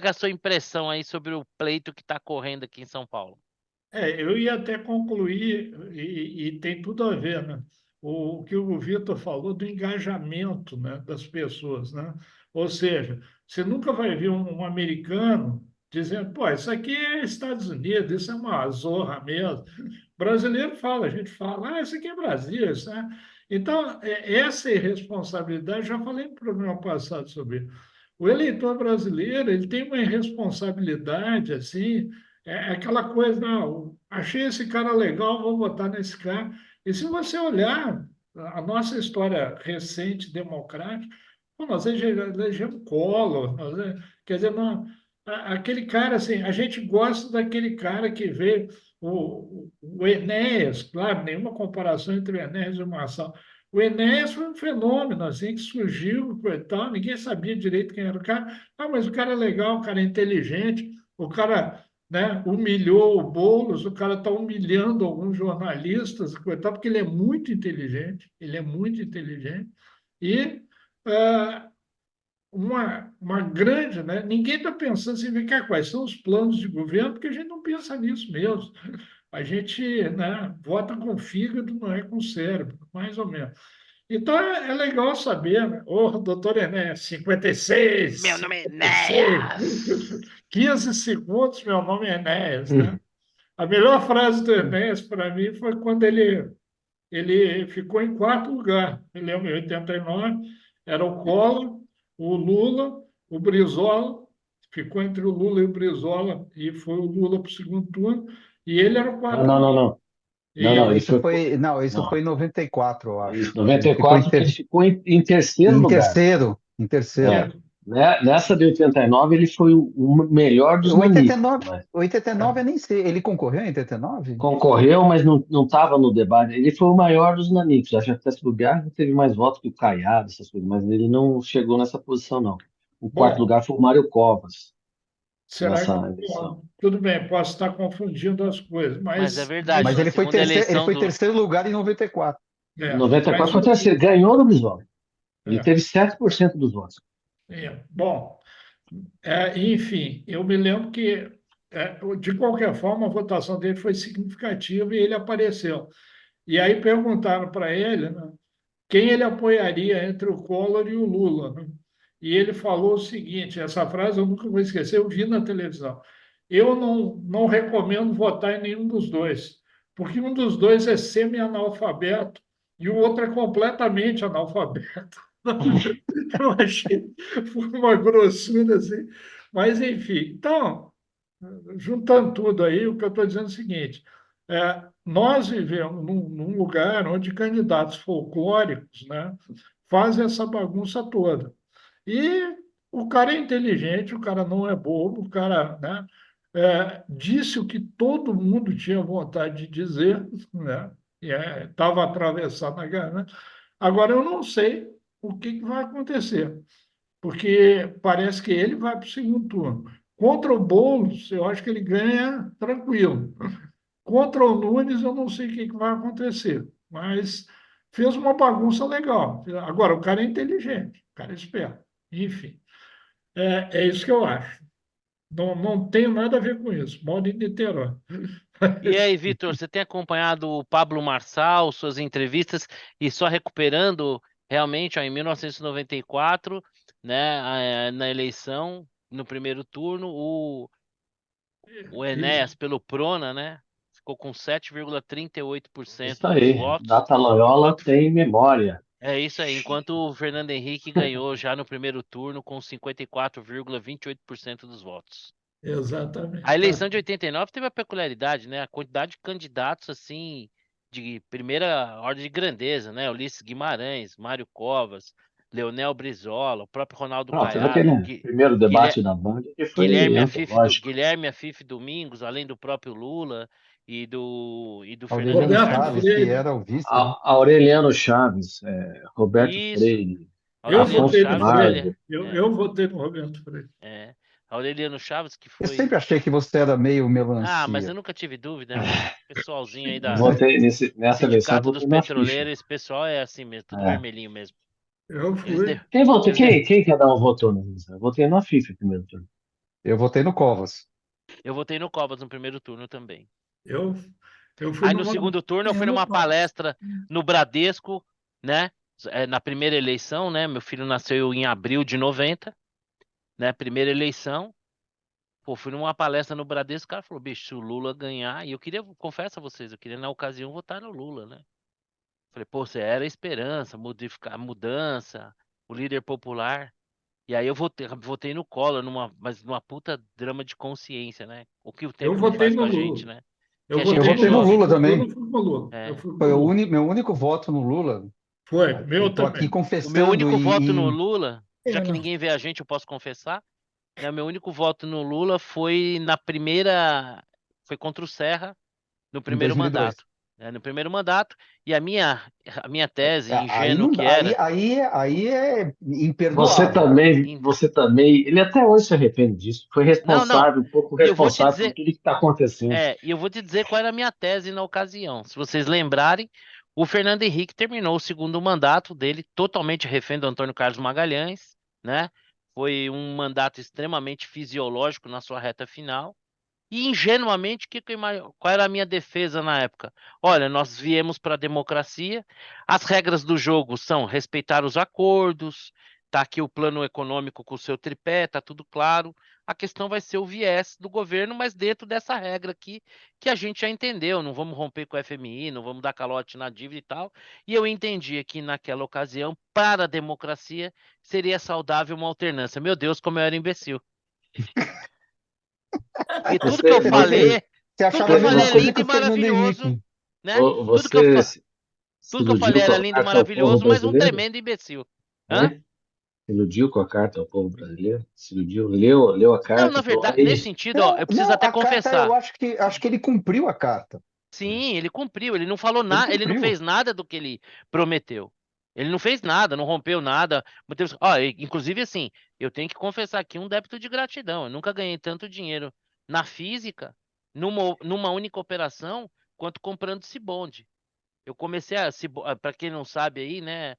a sua impressão aí sobre o pleito que está correndo aqui em São Paulo? Eu ia até concluir, e tem tudo a ver, né? O que o Vitor falou do engajamento, né, das pessoas, né? Ou seja, você nunca vai ver um americano dizendo, pô, isso aqui é Estados Unidos, isso é uma zorra mesmo. Brasileiro fala, a gente fala, isso aqui é Brasil, isso, né? Então, essa irresponsabilidade, já falei no programa passado sobre isso. O eleitor brasileiro, ele tem uma irresponsabilidade, assim, aquela coisa, não, achei esse cara legal, vou votar nesse cara. E se você olhar a nossa história recente democrática, pô, nós elegemos Collor, quer dizer, aquele cara, assim, a gente gosta daquele cara que veio, o Enéas, claro, nenhuma comparação entre o Enéas e o Marçal. O Enéas foi um fenômeno, assim, que surgiu, e tal, ninguém sabia direito quem era o cara. Ah, mas o cara é legal, o cara é inteligente, o cara, né, humilhou o Boulos, o cara está humilhando alguns jornalistas, coitado, porque ele é muito inteligente, ele é muito inteligente. E ah, uma grande, né? Ninguém está pensando assim, vem cá, quais são os planos de governo, porque a gente não pensa nisso mesmo. A gente, né, vota com o fígado, não é com o cérebro, mais ou menos. Então é legal saber, né? Ô, doutor Enéas, 56, Meu nome é 56, Enéas. 15 segundos, meu nome é Enéas, né? A melhor frase do Enéas para mim foi quando ele ficou em quarto lugar. Eu lembro, em 89, era o Collor, o Lula, o Brizola, ficou entre o Lula e o Brizola, e foi o Lula para o segundo turno, e ele era o Não, quarto não, não, lugar. não. Não, não, E, ele Isso foi. foi, não, isso Não, foi em 94, eu isso, acho. Ele ficou 94 ele ficou em terceiro em lugar. terceiro, em terceiro. É, né? Nessa de 89 ele foi o melhor dos O nanicos, 89, mas 89 eu nem sei. Ele concorreu em 89? concorreu, mas não estava no debate. Ele foi o maior dos nanicos. Acho que até esse lugar teve mais votos que o Caiado, essas coisas, mas ele não chegou nessa posição, não. O quarto bom, lugar foi o Mário Covas será nessa que. eleição. Bom, tudo bem, posso estar confundindo as coisas, Mas é mas verdade, Mas na veja, segunda ele eleição foi do. terceiro lugar em 94. Em mas 94 foi o terceiro, ganhou no Brizola. Ele é, teve 7% dos votos. bom, enfim, eu me lembro que, de qualquer forma, a votação dele foi significativa e ele apareceu. E aí perguntaram para ele, né, quem ele apoiaria entre o Collor e o Lula, né? E ele falou o seguinte, essa frase eu nunca vou esquecer, eu vi na televisão. Eu não recomendo votar em nenhum dos dois, porque um dos dois é semi-analfabeto e o outro é completamente analfabeto. Eu achei foi uma grossura assim. Mas, enfim, então, juntando tudo aí, o que eu estou dizendo é o seguinte: nós vivemos num lugar onde candidatos folclóricos, né, fazem essa bagunça toda. E o cara é inteligente, o cara não é bobo, o cara, né, disse o que todo mundo tinha vontade de dizer, né, e estava atravessado na garganta. Agora, eu não sei o que vai acontecer, porque parece que ele vai para o segundo turno. Contra o Boulos, eu acho que ele ganha tranquilo. Contra o Nunes, eu não sei o que vai acontecer, mas fez uma bagunça legal. Agora, o cara é inteligente, o cara é esperto. enfim. É isso que eu acho. Não, não tenho nada a ver com isso. Moro em Niterói. E aí, Vitor, você tem acompanhado o Pablo Marçal, suas entrevistas, e só recuperando realmente, ó, em 1994, né, na eleição, no primeiro turno, o Enéas pelo Prona, né, ficou com Isso 7,38% dos aí. votos. Data Loyola tem memória. É isso aí, enquanto o Fernando Henrique ganhou já no primeiro turno com 54,28% dos votos. A Exatamente. Tá. eleição de 89 teve a peculiaridade, né? A quantidade de candidatos, assim, de primeira ordem de grandeza, né? Ulisses Guimarães, Mário Covas, Leonel Brizola, o próprio Ronaldo Não, teve Caiado, aquele primeiro debate da Band que foi antológico. Guilherme Afif Domingos, além do próprio Lula e do Fernando Aureliano Roberto Henrique. Chaves, que Freire. era o vice, né? Aureliano Chaves, Roberto Isso, Freire, Eu Aureliano Afonso votei no Chaves, que Freire. Camargo. ele é, Eu votei no Roberto Freire. é, Aureliano Chaves, que Eu foi. sempre achei que você era meio Ah, mas eu melancia. nunca tive dúvida, meu. Pessoalzinho aí Eu da votei nessa eleição, eu Sindicato dos votei na ficha. Petroleiros, esse pessoal é assim mesmo, tudo É. vermelhinho mesmo. Eu Eles, fui. de, Quem votou? eles de, Quem cada um votou na eleição? Eu votei na FIFA primeiro turno. Eu votei no Covas. Eu votei no Covas no primeiro turno também. Eu, eu fui Aí no. no segundo turno eu Eu fui no numa Covas. palestra no Bradesco, né? Na primeira eleição, né? Meu filho nasceu em abril de 90, né? Primeira eleição. Pô, fui numa palestra no Bradesco, o cara falou, bicho, se o Lula ganhar, e eu queria, confesso a vocês, eu queria na ocasião votar no Lula, né? Falei, pô, você era a esperança, modificar, mudança, o líder popular. E aí eu votei no Collor, mas numa puta drama de consciência, né? O que o Eu tempo não votei faz com no a gente, Lula. né? Que Eu a Eu gente votei é no votei no Lula. jovem. Lula Segundo turno, também. eu fui no Lula. Eu É. fui no Foi Lula. meu único voto no Lula. Foi, Eu meu tô aqui também. O meu confessando único voto no e Lula, já Eu que não. ninguém vê a gente, eu posso confessar, né? O meu único voto no Lula foi na primeira. Foi contra o Serra no em primeiro 2002. mandato. Né? No primeiro mandato. E a minha tese, Aí ingênuo não que dá, aí, era. aí, aí é Você imperdoável. também, em- você também, ele até hoje se arrepende disso. Foi Não, não. responsável, um pouco E eu vou te responsável por dizer. tudo que está acontecendo. E eu vou te dizer qual era a minha tese na ocasião. Se vocês lembrarem, o Fernando Henrique terminou o segundo mandato dele totalmente refém do Antônio Carlos Magalhães, né? Foi um mandato extremamente fisiológico na sua reta final. E ingenuamente, qual era a minha defesa na época? Olha, nós viemos para a democracia, as regras do jogo são respeitar os acordos, tá aqui o plano econômico com o seu tripé, tá tudo claro. A questão vai ser o viés do governo, mas dentro dessa regra aqui que a gente já entendeu. Não vamos romper com o FMI, não vamos dar calote na dívida e tal. E eu entendi que naquela ocasião, para a democracia, seria saudável uma alternância. Meu Deus, como eu era imbecil. E tudo que eu Você, Você teve, falei, você tudo que achava eu a falei mesma é coisa lindo que e o Fernando maravilhoso, Henrique. né? Tudo que eu, você se tudo que eu iludiu falei com era a lindo e carta ao povo maravilhoso, mas um brasileiro? tremendo imbecil. Hã? Hein? Se iludiu com a carta ao povo brasileiro? Se iludiu, leu a Não, carta na e falou, verdade, nesse aí, sentido, ó, Não, eu preciso não, até a carta eu confessar. acho que ele cumpriu a carta. Sim, ele cumpriu, ele não falou Ele nada, ele não cumpriu. fez nada do que ele prometeu. Ele não fez nada, não rompeu nada. Ó, inclusive assim, eu tenho que confessar aqui um débito de gratidão. Eu nunca ganhei tanto dinheiro na física, numa única operação, quanto comprando esse bonde. Eu comecei para quem não sabe aí, né?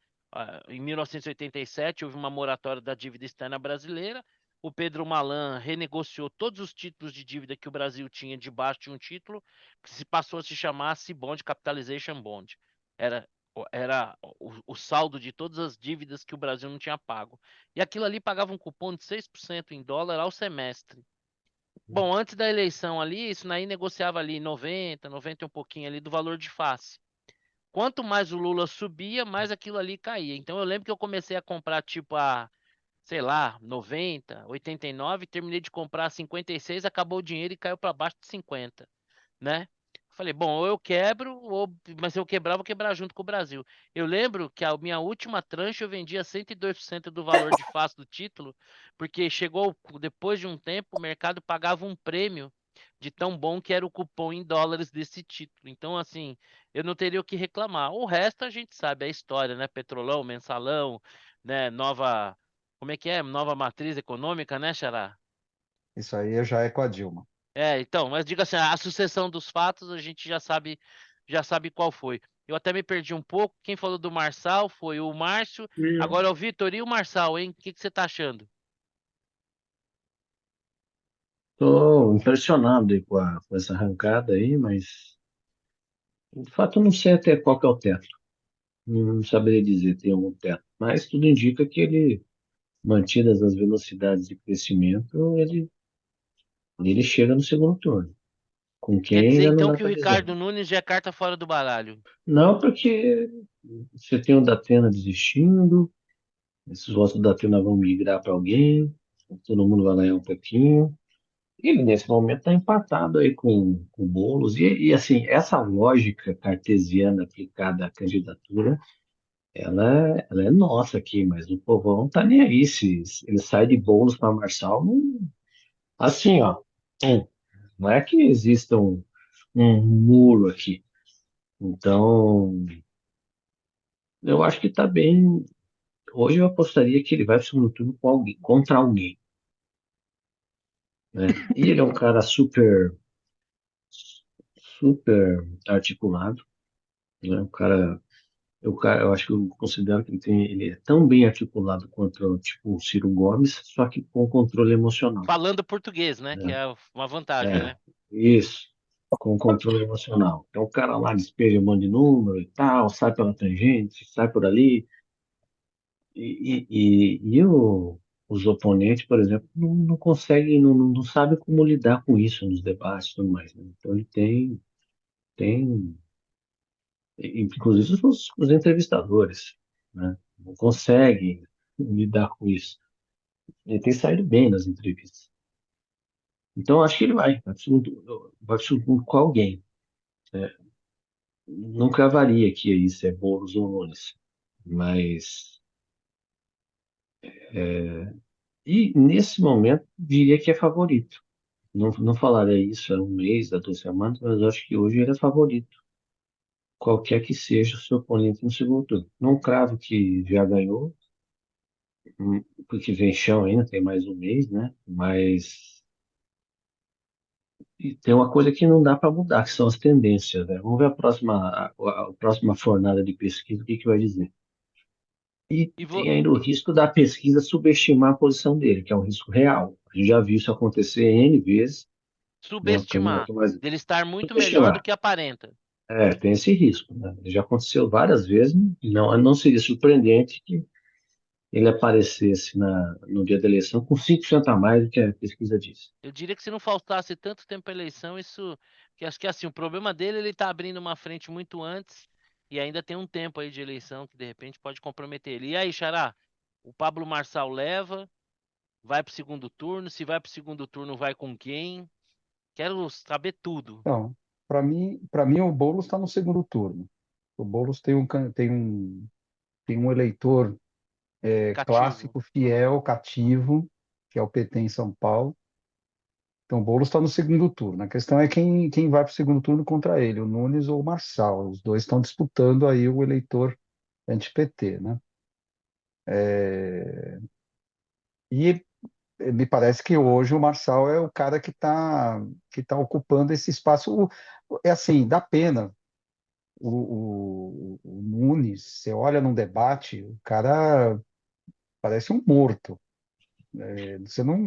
Em 1987 houve uma moratória da dívida externa brasileira. O Pedro Malan renegociou todos os títulos de dívida que o Brasil tinha debaixo de um título que se passou a se chamar Cibond Capitalization Bond. Era, era o saldo de todas as dívidas que o Brasil não tinha pago. E aquilo ali pagava um cupom de 6% em dólar ao semestre. Bom, antes da eleição ali, isso aí negociava ali 90 e um pouquinho ali do valor de face. Quanto mais o Lula subia, mais aquilo ali caía. Então eu lembro que eu comecei a comprar tipo sei lá, 90, 89, terminei de comprar a 56, acabou o dinheiro e caiu para baixo de 50, né? Falei, bom, ou eu quebro, mas se eu quebrar, vou quebrar junto com o Brasil. Eu lembro que a minha última tranche eu vendia 102% do valor de face do título, porque chegou depois de um tempo, o mercado pagava um prêmio de tão bom que era o cupom em dólares desse título. Então, assim, eu não teria o que reclamar. O resto a gente sabe, é a história, né? Petrolão, mensalão, né? Como é que é? Nova matriz econômica, né, Xará? Isso aí já é com a Dilma. Então, mas diga assim, a sucessão dos fatos a gente já sabe já sabe qual foi. Eu até me perdi um pouco. Quem falou do Marçal foi o Márcio. E Agora é o Vitor e o Marçal, hein? O que você tá achando? Estou impressionado aí com essa arrancada aí, mas de fato eu não sei até qual que é o teto. Não saberia dizer, tem algum teto. Mas tudo indica que ele, mantidas as velocidades de crescimento, ele chega no segundo turno. Com Quer quem dizer ainda não então dá que o para dizer. Ricardo Nunes já é carta fora do baralho. Não, porque você tem o Datena desistindo, esses votos do Datena vão migrar para alguém, todo mundo vai ganhar um pouquinho. Ele, nesse momento, está empatado aí com o Boulos. Assim, essa lógica cartesiana aplicada à candidatura, ela é nossa aqui, mas o povão não tá nem aí. Se ele sai de Boulos para Marçal, assim, ó, hum, não é que exista um muro aqui. Então, eu acho que está bem. Hoje eu apostaria que ele vai para o segundo turno com alguém, contra alguém, né? E ele é um cara super, super articulado, né? Eu acho que eu considero que ele é tão bem articulado quanto tipo o Ciro Gomes, só que com controle emocional, Falando português, né? Que né? é uma vantagem, É, né? isso, com controle emocional. Então o cara lá despeja um monte de número e tal, sai pela tangente, sai por ali, os oponentes, por exemplo, não conseguem, não sabem como lidar com isso nos debates e tudo mais, né? Então ele tem, inclusive os entrevistadores, né? Não conseguem lidar com isso. Ele tem saído bem nas entrevistas. Então eu acho que ele vai pro segundo com alguém. Né? Não cravaria aqui aí se é Boulos ou Nunes, mas e nesse momento diria que é favorito. Não falaria isso há um mês, há 2 semanas, mas eu acho que hoje ele é favorito, qualquer que seja o seu oponente no segundo turno. Não cravo que já ganhou, porque vem chão ainda, tem mais um mês, né? Mas e tem uma coisa que não dá para mudar, que são as tendências, né? Vamos ver a próxima fornada de pesquisa, o que que vai dizer. E E tem ainda o risco da pesquisa subestimar a posição dele, que é um risco real. A gente já viu isso acontecer N vezes, né? O subestimar candidato mais dele estar muito melhor do subestimar. que aparenta. Tem esse risco, né? Já aconteceu várias vezes, não seria surpreendente que ele aparecesse no dia da eleição com 5% a mais do que a pesquisa diz. Eu diria que se não faltasse tanto tempo para eleição, isso. Que acho que assim, o problema dele, ele tá abrindo uma frente muito antes e ainda tem um tempo aí de eleição que de repente pode comprometer ele. E aí, Xará? O Pablo Marçal leva, vai pro segundo turno. Se vai pro segundo turno, vai com quem? Quero saber tudo. Então, para mim o Boulos está no segundo turno. O Boulos tem um eleitor Cativo. clássico, fiel, cativo, que é o PT em São Paulo. Então, o Boulos está no segundo turno. A questão é quem vai para o segundo turno contra ele, o Nunes ou o Marçal. Os dois estão disputando aí o eleitor anti-PT, né? E me parece que hoje o Marçal é o cara que tá ocupando esse espaço. É assim, dá pena. O Nunes, você olha num debate, o cara parece um morto. Você não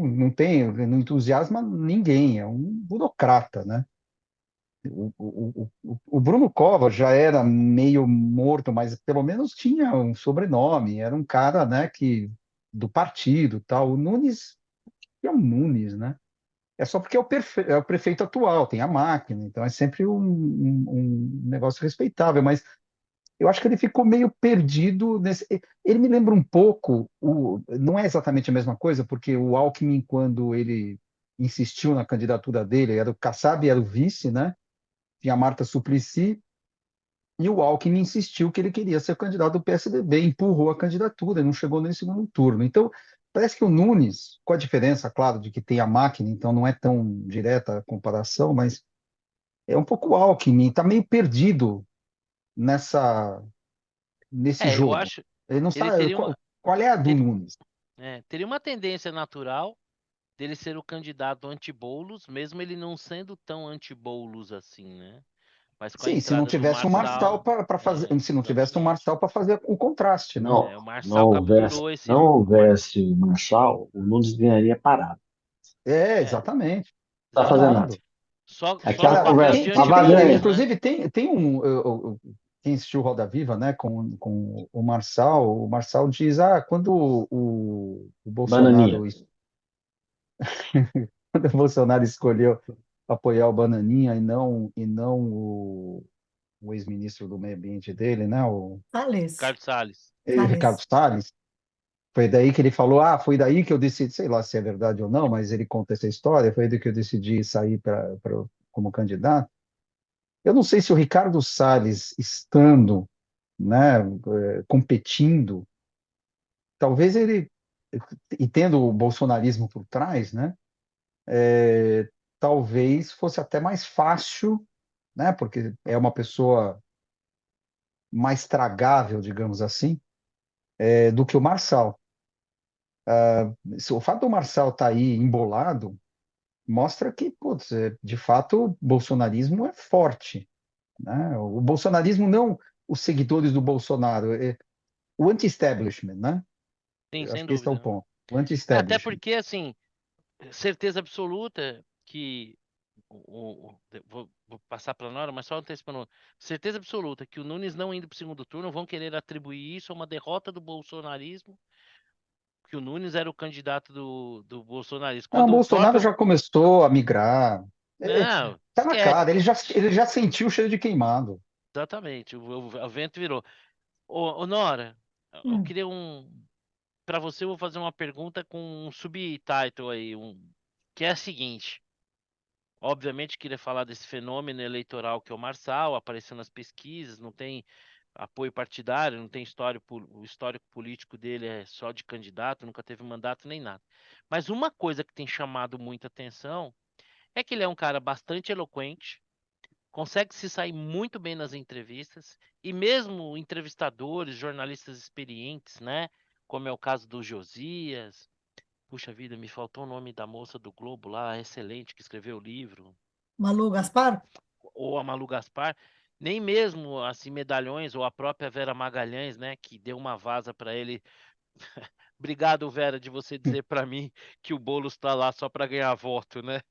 entusiasma ninguém, é um burocrata, né? O Bruno Covas já era meio morto, mas pelo menos tinha um sobrenome, era um cara, né, do partido, tal. O Nunes é um Nunes, né? É só porque é o prefeito atual, tem a máquina, então é sempre um negócio respeitável, mas eu acho que ele ficou meio perdido nesse. Ele me lembra um pouco, não é exatamente a mesma coisa, porque o Alckmin, quando ele insistiu na candidatura dele, era o Kassab, era o vice, né? Tinha a Marta Suplicy, e o Alckmin insistiu que ele queria ser candidato do PSDB, empurrou a candidatura, não chegou nem no segundo turno. Então, parece que o Nunes, com a diferença, claro, de que tem a máquina, então não é tão direta a comparação, mas é um pouco o Alckmin, está meio perdido nesse Eu jogo. acho. Ele não Ele está. teria uma. Qual é a do Ter- Nunes? teria uma tendência natural dele ser o candidato anti-Boulos, mesmo ele não sendo tão anti-Boulos assim, né? Mas com a Sim, se não entrada do tivesse um Marçal Marçal, para fazer, se não tivesse um Marçal para fazer o contraste, né? Não, o não Marçal houvesse, capturou esse. não houvesse o Marçal, o Nunes ganharia parado. É, É, exatamente. Não está fazendo nada. Concordo. exatamente. Só no Aquela Olha, papel conversa de estava antivírus, ganha. né? inclusive tem um quem assistiu Roda Viva, né, com o Marçal diz, quando o Bananinha. Bolsonaro quando o Bolsonaro escolheu apoiar o Bananinha e não o ex-ministro do meio ambiente dele, né, o Salles, Carlos Salles. Ricardo Salles. Salles, foi daí que ele falou, foi daí que eu decidi, sei lá se é verdade ou não, mas ele conta essa história, foi daí que eu decidi sair como candidato. Eu não sei se o Ricardo Salles estando, né, competindo, talvez ele, e tendo o bolsonarismo por trás, né, talvez fosse até mais fácil, né, porque é uma pessoa mais tragável, digamos assim, do que o Marçal. O fato do Marçal estar aí embolado mostra que, putz, de fato, o bolsonarismo é forte, né? O bolsonarismo não os seguidores do Bolsonaro, o anti-establishment, né? Sim, Eu acho sem que esse é o dúvida. ponto. O Até anti-establishment. porque, assim, certeza absoluta que. Vou passar para a Nora, mas só antecipando. Certeza absoluta que o Nunes não indo para o segundo turno vão querer atribuir isso a uma derrota do bolsonarismo, que o Nunes era o candidato do bolsonarismo. Não, o Quando o Bolsonaro próprio. já começou a migrar. Não, Tá na esquece. cara, ele já sentiu o cheiro de queimado. Exatamente, o vento virou. Ô, Nora, eu Hum. queria para você, eu vou fazer uma pergunta com um subtitle aí, que é a seguinte. Obviamente, queria falar desse fenômeno eleitoral que é o Marçal, apareceu nas pesquisas, não tem apoio partidário, não tem o histórico político dele é só de candidato, nunca teve mandato nem nada. Mas uma coisa que tem chamado muita atenção é que ele é um cara bastante eloquente, consegue se sair muito bem nas entrevistas, e mesmo entrevistadores, jornalistas experientes, né? Como é o caso do Josias. Puxa vida, me faltou o nome da moça do Globo lá, excelente, que escreveu o livro. Malu Gaspar? Ou a Malu Gaspar, nem mesmo assim medalhões ou a própria Vera Magalhães, né, que deu uma vaza para ele. Obrigado, Vera, de você dizer para mim que o Boulos está lá só para ganhar voto, né?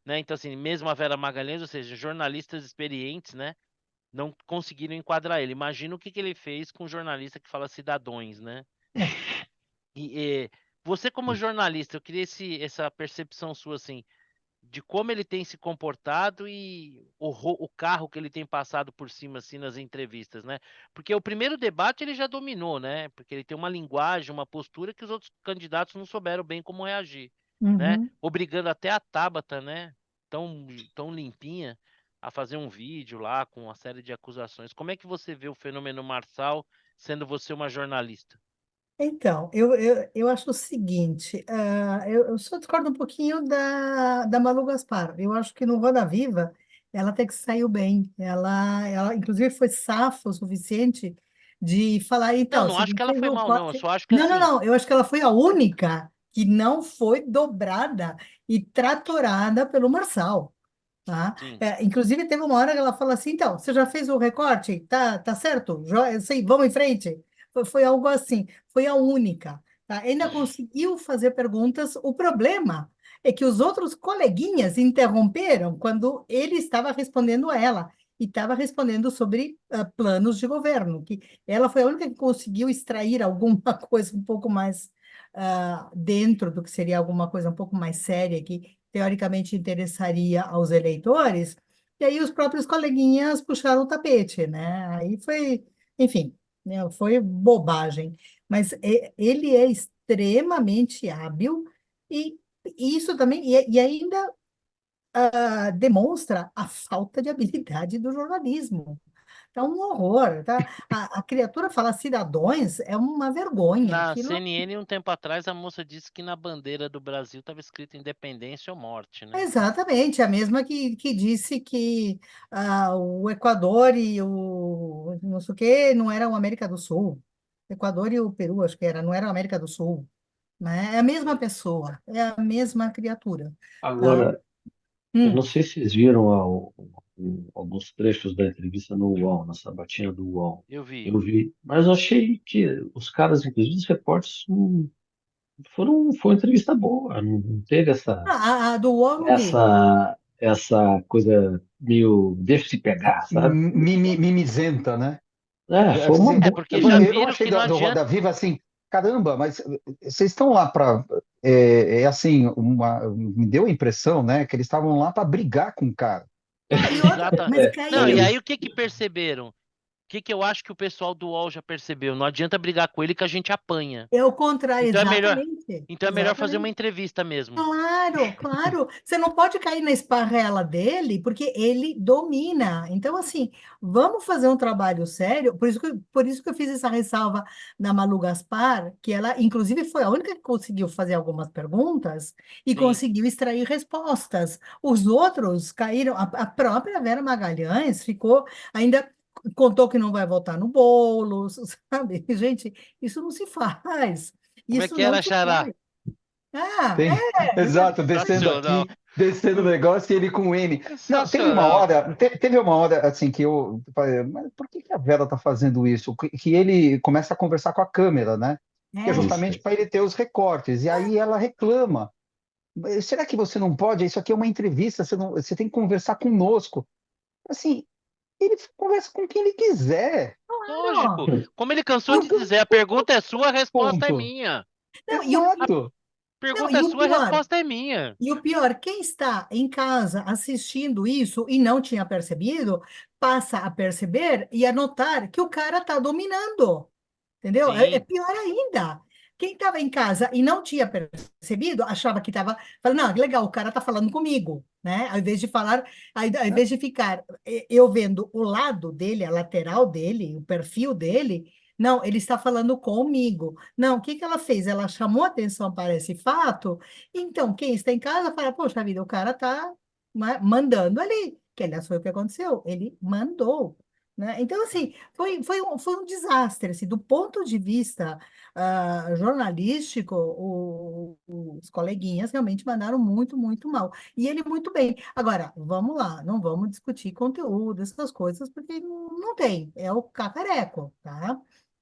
Né? Então assim, mesmo a Vera Magalhães, ou seja, jornalistas experientes, né, não conseguiram enquadrar ele. Imagina o que que ele fez com um jornalista que fala cidadões, né? É. E você como jornalista, eu queria essa percepção sua assim, de como ele tem se comportado e o carro que ele tem passado por cima assim nas entrevistas, né? Porque o primeiro debate ele já dominou, né? Porque ele tem uma linguagem, uma postura que os outros candidatos não souberam bem como reagir, né? Uhum. Obrigando até a Tabata, né? Tão limpinha a fazer um vídeo lá com uma série de acusações. Como é que você vê o fenômeno Marçal sendo você uma jornalista? Então, eu acho o seguinte, eu só discordo um pouquinho da Malu Gaspar. Eu acho que no Roda Viva ela até que saiu bem. Ela inclusive, foi safa o suficiente de falar, Não, então, não se acho não que ela fez foi o mal, não. Eu corte... só acho que Não, não, assim, não, eu acho que ela foi a única que não foi dobrada e tratorada pelo Marçal. Tá? sim. Inclusive, teve uma hora que ela falou assim: então, você já fez o recorte? Tá certo? Eu sei, vamos em frente. Foi algo assim, foi a única. Tá? Ainda conseguiu fazer perguntas. O problema é que os outros coleguinhas interromperam quando ele estava respondendo a ela. E estava respondendo sobre planos de governo, que ela foi a única que conseguiu extrair alguma coisa um pouco mais dentro do que seria alguma coisa um pouco mais séria, que teoricamente interessaria aos eleitores, e aí os próprios coleguinhas puxaram o tapete, né? Aí foi, enfim, né, foi bobagem. Mas ele é extremamente hábil e isso também, e ainda demonstra a falta de habilidade do jornalismo. Tá um horror, tá? A criatura falar cidadãos é uma vergonha. Na Aquilo CNN, um tempo atrás, a moça disse que na bandeira do Brasil estava escrito independência ou morte, né? exatamente, a mesma que disse que o Equador e o não sei o quê não eram América do Sul. Equador e o Peru, acho que era, não era América do Sul, né? É a mesma pessoa, é a mesma criatura, tá? Agora, Eu não Hum. sei se vocês viram alguns trechos da entrevista no UOL, na sabatina do UOL. Eu vi. Eu vi, mas eu achei que os caras, inclusive os repórteres, foi uma entrevista boa, não teve A do UOL eu não vi. essa coisa meio deixa se pegar, sabe? Mimizenta, né? Foi uma Assim, É boa porque já entrevista. eu não viram achei que não do adianta. Roda Viva assim, caramba, mas vocês estão lá para. Assim, me deu a impressão, né, que eles estavam lá para brigar com o cara. Não, e outra, Exata. mas Não, e caiu. aí o que que perceberam? O que que eu acho que o pessoal do UOL já percebeu? Não adianta brigar com ele que a gente apanha. É o contrário, Então é melhor, exatamente. então é melhor fazer uma Exatamente. entrevista mesmo. Claro, claro. Você não pode cair na esparrela dele, porque ele domina. Então, assim, vamos fazer um trabalho sério. Por isso que eu fiz essa ressalva na Malu Gaspar, que ela, inclusive, foi a única que conseguiu fazer algumas perguntas e Sim. conseguiu extrair respostas. Os outros caíram. A própria Vera Magalhães ficou, ainda contou que não vai votar no bolo, sabe? Gente, isso não se faz. Como é Isso que não era, se Xará? faz. Ah, Tem, exato, descendo Sensacional. aqui, descendo o negócio e ele com N. Não, Sensacional, cara. teve uma hora assim que eu falei, mas por que que a Vera tá fazendo isso? Que ele começa a conversar com a câmera, né? Que é é. justamente Isso. para ele ter os recortes. E aí ela reclama. Será que você não pode? Isso aqui é uma entrevista, você tem que conversar conosco. Assim, ele conversa com quem ele quiser. Lógico. Claro. Como ele cansou de Ponto. dizer, a pergunta é sua, a resposta é Ponto. minha. Não, A Exato. não, pergunta é e o sua, a pior, resposta é minha. quem está em casa assistindo isso e não tinha percebido, passa a perceber e a notar que o cara está dominando. Entendeu? É Sim. pior ainda. Quem estava em casa e não tinha percebido, achava que estava falando, não, legal, o cara está falando comigo, né? Ao invés de falar, ao invés de ficar eu vendo o lado dele, a lateral dele, o perfil dele, não, ele está falando comigo. Não, o que que ela fez? Ela chamou atenção para esse fato. Então, quem está em casa fala, poxa vida, o cara está mandando ali. Que, aliás, foi o que aconteceu. Ele mandou. Né? Então, assim, foi um desastre, assim, do ponto de vista jornalístico, os coleguinhas realmente mandaram muito, muito mal. E ele muito bem. Agora, vamos lá, não vamos discutir conteúdo, essas coisas, porque não tem, é o cacareco, tá?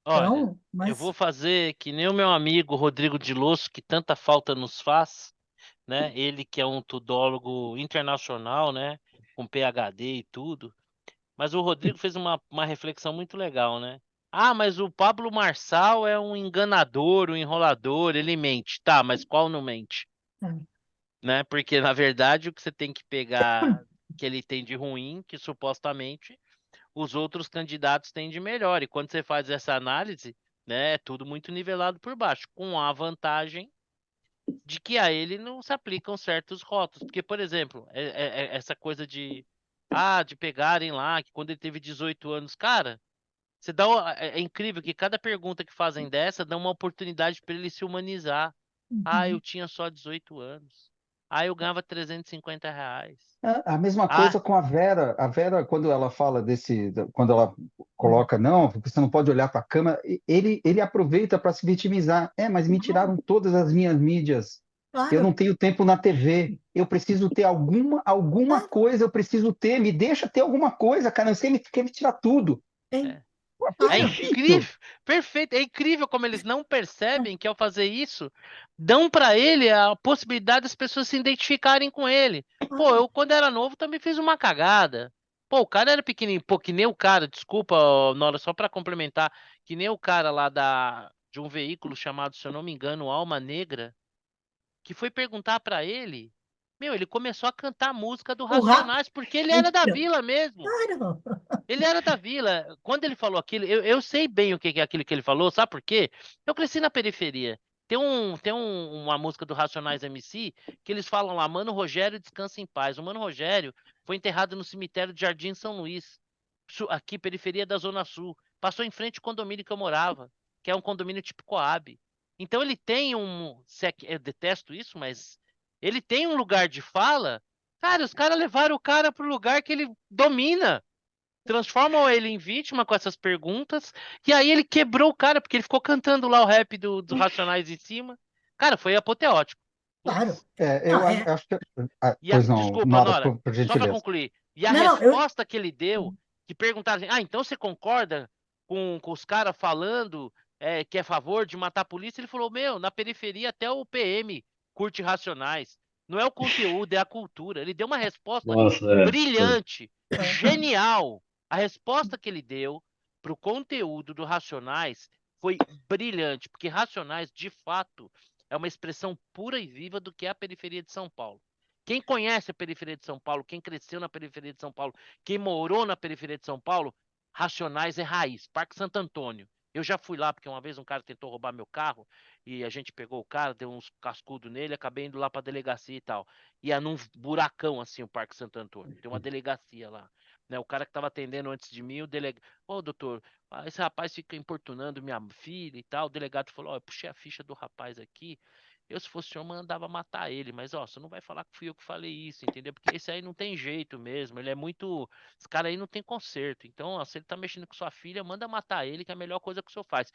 Olha, Então, eu vou mas fazer que nem o meu amigo Rodrigo de Losso, que tanta falta nos faz, né? Ele que é um tudólogo internacional, né? Com PhD e tudo. Mas o Rodrigo fez uma reflexão muito legal, né? Ah, mas o Pablo Marçal é um enganador, um enrolador, ele mente. Tá, mas qual não mente? Né? Porque, na verdade, o que você tem que pegar que ele tem de ruim, que supostamente os outros candidatos têm de melhor. E quando você faz essa análise, né, é tudo muito nivelado por baixo, com a vantagem de que a ele não se aplicam certos rótulos. Porque, por exemplo, essa coisa de pegarem lá, que quando ele teve 18 anos, cara, você dá, é incrível que cada pergunta que fazem dessa dá uma oportunidade para ele se humanizar. Ah, eu uhum. tinha só 18 anos. Ah, eu ganhava R$ 350. A mesma Ah, coisa com a Vera. A Vera, quando ela fala quando ela coloca, não, porque você não pode olhar para a câmera, ele aproveita para se vitimizar. Mas me tiraram todas as minhas mídias. Eu não Claro, tenho tempo na TV. Eu preciso ter alguma claro, coisa, eu preciso ter, me deixa ter alguma coisa, cara. Você quer me tirar tudo. é, é. Pô, É claro. perfeito. incrível, perfeito. É incrível como eles não percebem que ao fazer isso, dão para ele a possibilidade das pessoas se identificarem com ele. Pô, eu quando era novo também fiz uma cagada. Pô, o cara era pequenininho, pô, que nem o cara, desculpa, ó, Nora, só para complementar, que nem o cara lá de um veículo chamado, se eu não me engano, Alma Negra, que foi perguntar para ele, meu, ele começou a cantar a música do O rap, Racionais porque ele era da então, vila mesmo. claro. Ele era da vila. Quando ele falou aquilo, eu sei bem o que é aquilo que ele falou, sabe por quê? Eu cresci na periferia. Uma música do Racionais MC que eles falam lá, Mano Rogério descansa em paz. O Mano Rogério foi enterrado no cemitério de Jardim São Luís, aqui, periferia da Zona Sul. Passou em frente ao condomínio que eu morava, que é um condomínio tipo Coab. Então ele tem eu detesto isso, mas ele tem um lugar de fala. Cara, os caras levaram o cara pro lugar que ele domina, transformam ele em vítima com essas perguntas, e aí ele quebrou o cara, porque ele ficou cantando lá o rap do Racionais em cima. Cara, foi apoteótico. Claro. Não, Eu acho que. Pois não, Desculpa, Nora, Nora, por só para gentileza. concluir. E a não, não, eu. resposta que ele deu, que perguntaram assim, então você concorda com os caras falando que é a favor de matar a polícia? Ele falou, meu, na periferia até o PM curte Racionais. Não é o conteúdo, é a cultura. Ele deu uma resposta Nossa, foi. brilhante, genial. A resposta que ele deu para o conteúdo do Racionais foi brilhante, porque Racionais, de fato, é uma expressão pura e viva do que é a periferia de São Paulo. Quem conhece a periferia de São Paulo, quem cresceu na periferia de São Paulo, quem morou na periferia de São Paulo, Racionais é raiz. Parque Santo Antônio. Eu já fui lá porque uma vez um cara tentou roubar meu carro e a gente pegou o cara, deu uns cascudos nele, acabei indo lá pra delegacia e tal. E é num buracão assim o Parque Santo Antônio. Tem uma delegacia lá. Né? O cara que tava atendendo antes de mim, o delegado, ô doutor, esse rapaz fica importunando minha filha e tal. O delegado falou, ó, eu puxei a ficha do rapaz aqui. Eu, se fosse o senhor, mandava matar ele, mas ó, você não vai falar que fui eu que falei isso, entendeu? Porque esse aí não tem jeito mesmo, ele é muito. Esse cara aí não tem conserto. Então, ó, se ele tá mexendo com sua filha, manda matar ele, que é a melhor coisa que o senhor faz.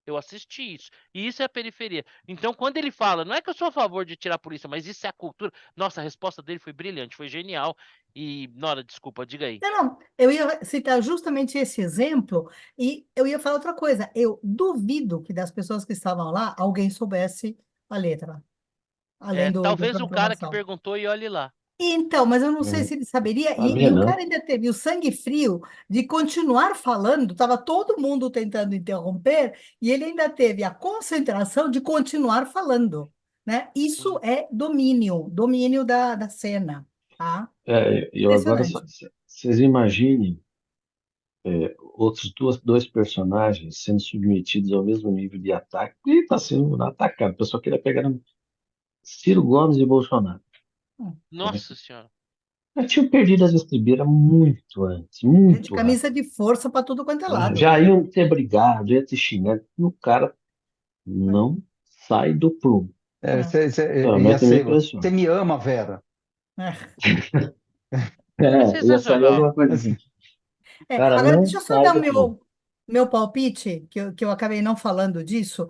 Eu assisti isso. E isso é a periferia. Então, quando ele fala, não é que eu sou a favor de tirar a polícia, mas isso é a cultura. Nossa, a resposta dele foi brilhante, foi genial. E, Nora, desculpa, diga aí. Não, não, eu ia citar justamente esse exemplo e eu ia falar outra coisa. Eu duvido que das pessoas que estavam lá, alguém soubesse a letra, além do Talvez o próprio cara que Marçal. perguntou e olhe lá. Então, mas eu não sei É, se ele saberia. tá E vendo, o né? cara ainda teve o sangue frio de continuar falando, estava todo mundo tentando interromper, e ele ainda teve a concentração de continuar falando, né? Isso Sim. é domínio, domínio da cena, tá? Eu agora, Impressionante. vocês imaginem dois personagens sendo submetidos ao mesmo nível de ataque e está sendo atacado. O pessoal queria pegar Ciro Gomes e Bolsonaro. Né? Nossa senhora. Já tinham perdido as estribeiras muito antes, Gente, muito camisa antes. de força para tudo quanto é Né? lado. Já iam ter brigado, ia ter xingado. E o cara não sai do prumo. É, Também Ia tem me ser, impressiona. você me ama, Vera. é. É Ia sair sensacional. alguma coisa assim. O cara Agora, não deixa eu só sai dar o do prumo. meu palpite, que eu acabei não falando disso.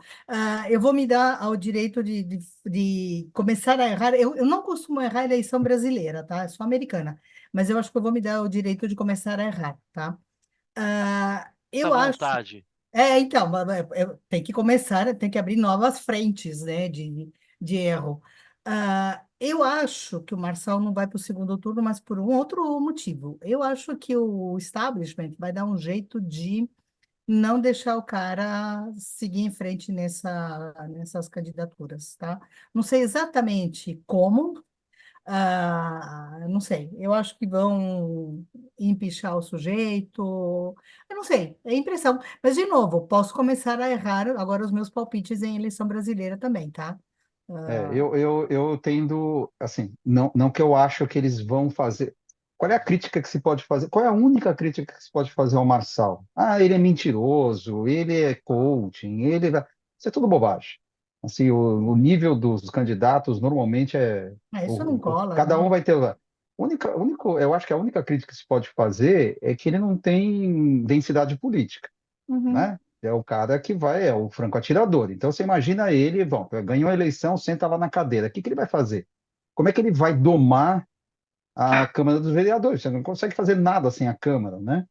Eu vou me dar ao direito de começar a errar. Eu não costumo errar a eleição brasileira, tá? Eu sou americana. Mas eu acho que eu vou me dar o direito de começar a errar, tá? Essa Eu acho. vontade. Então, tem que começar, tem que abrir novas frentes, né, de erro. Eu acho que o Marçal não vai para o segundo turno, mas por um outro motivo. Eu acho que o establishment vai dar um jeito de não deixar o cara seguir em frente nessas candidaturas, tá? Não sei exatamente como, não sei, eu acho que vão empichar o sujeito, eu não sei, é impressão. Mas, de novo, posso começar a errar agora os meus palpites em eleição brasileira também, tá? Ah, Eu tendo, assim, não que eu acho que eles vão fazer. Qual é a crítica que se pode fazer? Qual é a única crítica que se pode fazer ao Marçal? Ah, ele é mentiroso, ele é coaching, isso é tudo bobagem. Assim, o nível dos candidatos normalmente é. isso não cola, Cada um não. vai ter. Eu acho que a única crítica que se pode fazer é que ele não tem densidade política, Uhum. né? É o cara que vai, é o franco atirador. Então você imagina ele, bom, ganhou a eleição, senta lá na cadeira. O que que ele vai fazer? Como é que ele vai domar a Câmara dos Vereadores? Você não consegue fazer nada sem a Câmara, né?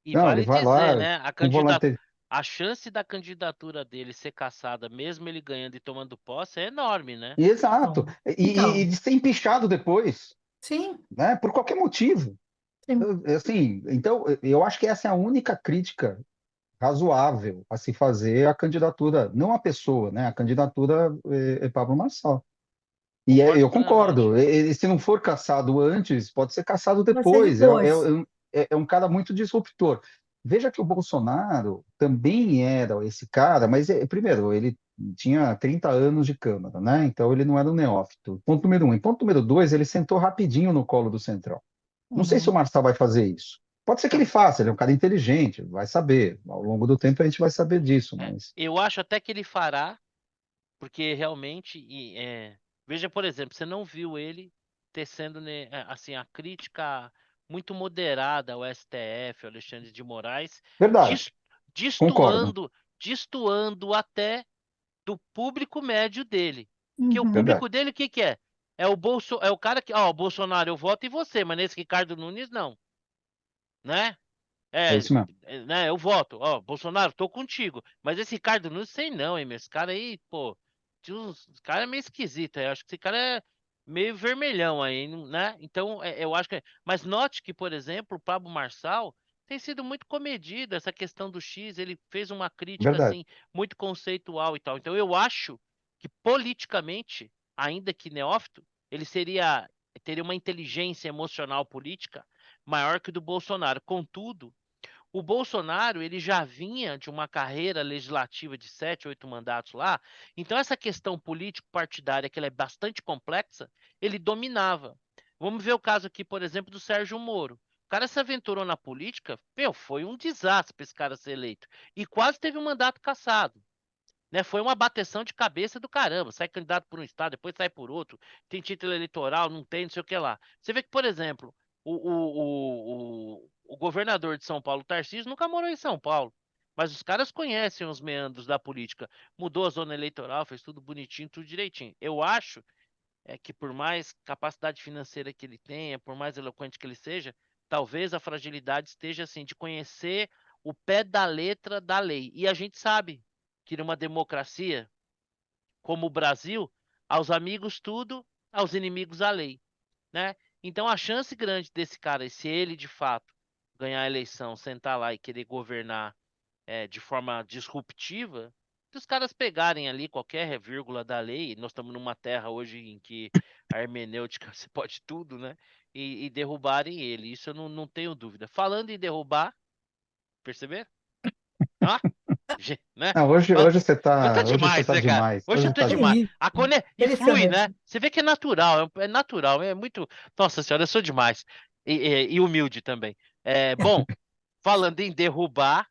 E Não, ele vale vai dizer, lá né? com volante. A chance da candidatura dele ser cassada, mesmo ele ganhando e tomando posse, é enorme, né? Exato. Bom, E então, de ser empichado depois, sim, né? Por qualquer motivo. sim. Assim, então, eu acho que essa é a única crítica razoável a se fazer à candidatura, não a pessoa, né? A candidatura é Pablo Marçal. Concordo Eu plenamente. concordo. Se não for caçado antes, pode ser caçado Vai ser depois. depois. É um cara muito disruptor. Veja que o Bolsonaro também era esse cara, mas, primeiro, ele tinha 30 anos de Câmara, né? Então ele não era um neófito. Ponto número um. E ponto número dois, ele sentou rapidinho no colo do Centrão. Não sei se o Uhum. Marçal vai fazer isso. Pode ser que ele Então, faça, ele é um cara inteligente, vai saber. Ao longo do tempo a gente vai saber disso, mas. Eu acho até que ele fará, porque realmente, veja, por exemplo, você não viu ele tecendo, né, assim, a crítica muito moderada ao STF, ao Alexandre de Moraes, Verdade, dis- concordo. destoando até do público médio dele. Que o Uhum. Verdade. público dele, o que que é? É o cara que, ó, o Bolsonaro, eu voto em você, mas nesse Ricardo Nunes, não, né? É É, isso mesmo. né, eu voto. Ó, Bolsonaro, tô contigo. Mas esse Ricardo Nunes, sei não, hein, meu. Esse cara aí, pô, esse cara é meio esquisito. Eu acho que esse cara é meio vermelhão aí, né? Então, eu acho que. Mas note que, por exemplo, o Pablo Marçal tem sido muito comedido. Essa questão do X, ele fez uma crítica, Verdade. assim, muito conceitual e tal. Então, eu acho que politicamente, ainda que neófito, ele teria uma inteligência emocional política maior que o do Bolsonaro. Contudo, o Bolsonaro, ele já vinha de uma carreira legislativa de 7, 8 mandatos lá, então essa questão político-partidária, que ela é bastante complexa, ele dominava. Vamos ver o caso aqui, por exemplo, do Sérgio Moro. O cara se aventurou na política, meu, foi um desastre para esse cara ser eleito. E quase teve um mandato cassado. Né? Foi uma bateção de cabeça do caramba. Sai candidato por um estado, depois sai por outro. Tem título eleitoral, não tem, não sei o que lá. Você vê que, por exemplo, o governador de São Paulo, Tarcísio, nunca morou em São Paulo. Mas os caras conhecem os meandros da política. Mudou a zona eleitoral, fez tudo bonitinho, tudo direitinho. Eu acho que por mais capacidade financeira que ele tenha, por mais eloquente que ele seja, talvez a fragilidade esteja assim de conhecer o pé da letra da lei. E a gente sabe que numa democracia como o Brasil, aos amigos tudo, aos inimigos a lei, né? Então a chance grande desse cara, se ele de fato ganhar a eleição, sentar lá e querer governar de forma disruptiva, se os caras pegarem ali qualquer vírgula da lei, nós estamos numa terra hoje em que a hermenêutica se pode tudo, né? E derrubarem ele. Isso eu não tenho dúvida. Falando em derrubar, perceber? Ah, né? Não, hoje, Fala- hoje você Tá tá, hoje você demais, tá né, cara? demais. Hoje Hoje eu você tô tá Que demais. demais. isso, E flui, né? impressionante. Você vê que é natural, é natural, é muito. Nossa senhora, eu sou demais. E humilde também. Bom, falando em derrubar,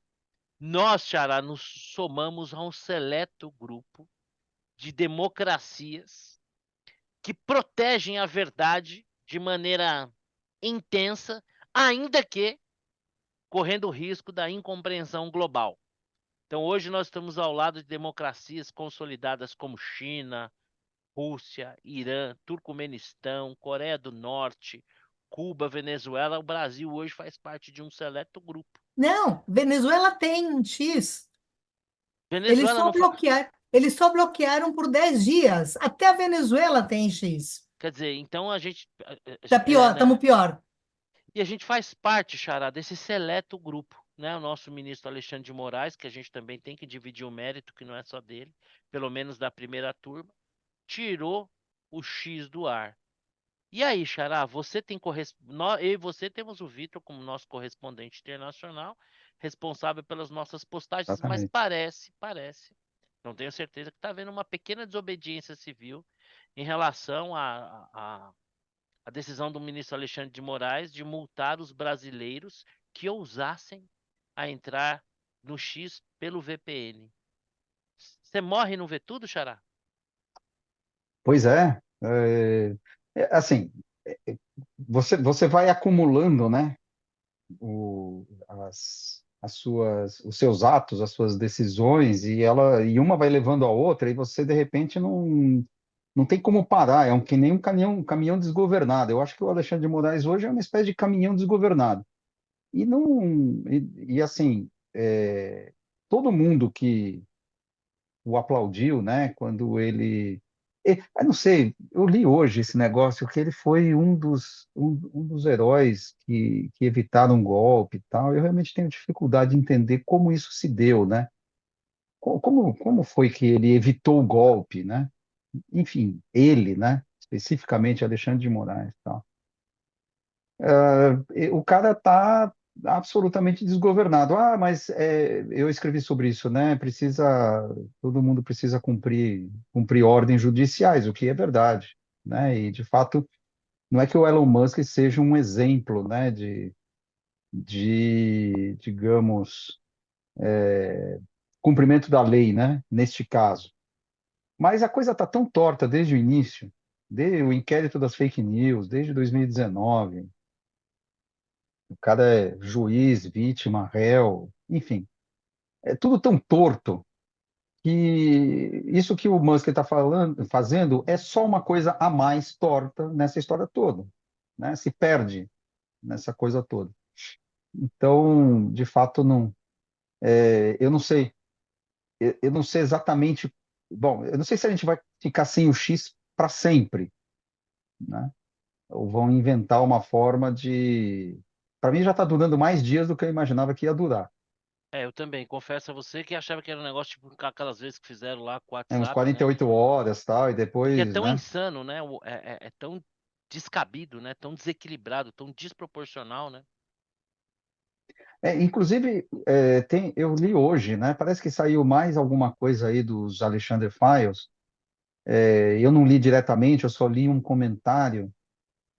nós, Xará, nos somamos a um seleto grupo de democracias que protegem a verdade de maneira intensa, ainda que correndo o risco da incompreensão global. Então, hoje nós estamos ao lado de democracias consolidadas como China, Rússia, Irã, Turcomenistão, Coreia do Norte, Cuba, Venezuela. O Brasil hoje faz parte de um seleto grupo. Não, Venezuela tem um X. Venezuela não faz. Eles só bloquearam por 10 dias. Até a Venezuela tem X. Quer dizer, então a gente. Tá pior, Né? estamos pior. E a gente faz parte, Xará, desse seleto grupo. Né? O nosso ministro Alexandre de Moraes, que a gente também tem que dividir o mérito, que não é só dele, pelo menos da primeira turma, tirou o X do ar. E aí, Xará, você tem eu e você temos o Vitor como nosso correspondente internacional, responsável pelas nossas postagens, mas Exatamente. parece, não tenho certeza que está havendo uma pequena desobediência civil em relação à decisão do ministro Alexandre de Moraes de multar os brasileiros que ousassem a entrar no X pelo VPN. Você morre e não vê tudo, Xará? Pois assim, você vai acumulando, né, os seus atos, as suas decisões, e uma vai levando a outra, e você, de repente, não tem como parar, que nem um caminhão desgovernado. Eu acho que o Alexandre de Moraes hoje é uma espécie de caminhão desgovernado. E não, assim, todo mundo que o aplaudiu, né, quando eu não sei, eu li hoje esse negócio que ele foi um dos heróis que evitaram um golpe e tal. Eu realmente tenho dificuldade de entender como isso se deu, né? Como foi que ele evitou o golpe, né? Enfim, ele, né? Especificamente Alexandre de Moraes, e tal. O cara tá absolutamente desgovernado. Ah, mas eu escrevi sobre isso, né? Todo mundo precisa cumprir ordens judiciais, o que é verdade, né? E de fato, não é que o Elon Musk seja um exemplo, né? Digamos, cumprimento da lei, né? Neste caso. Mas a coisa tá tão torta desde o início, desde o inquérito das fake news, desde 2019. O cara é juiz, vítima, réu, enfim, é tudo tão torto que isso que o Musk está fazendo é só uma coisa a mais torta nessa história toda, né? Se perde nessa coisa toda. Então, de fato, não, eu não sei, eu não sei exatamente. Bom, eu não sei se a gente vai ficar sem o X para sempre, né? Ou vão inventar uma forma de. Para mim já está durando mais dias do que eu imaginava que ia durar. Eu também. Confesso a você que achava que era um negócio tipo aquelas vezes que fizeram lá com o É uns WhatsApp, né? 48 horas, tal, e Porque é depois, tão né? insano, né? É tão descabido, né? Tão desequilibrado, tão desproporcional, né? Inclusive, eu li hoje, né? Parece que saiu mais alguma coisa aí dos Alexander Files. Eu não li diretamente, eu só li um comentário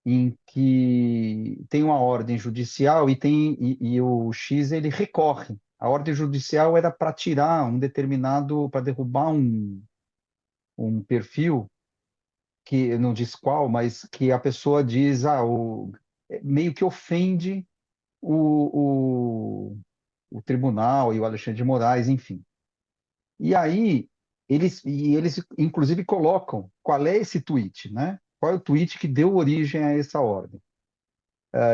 em que tem uma ordem judicial e o X ele recorre. A ordem judicial era para tirar um determinado, para derrubar um perfil que não diz qual, mas que a pessoa diz, meio que ofende o, o tribunal e o Alexandre de Moraes, enfim. E aí, eles inclusive colocam qual é esse tweet, né? Qual é o tweet que deu origem a essa ordem.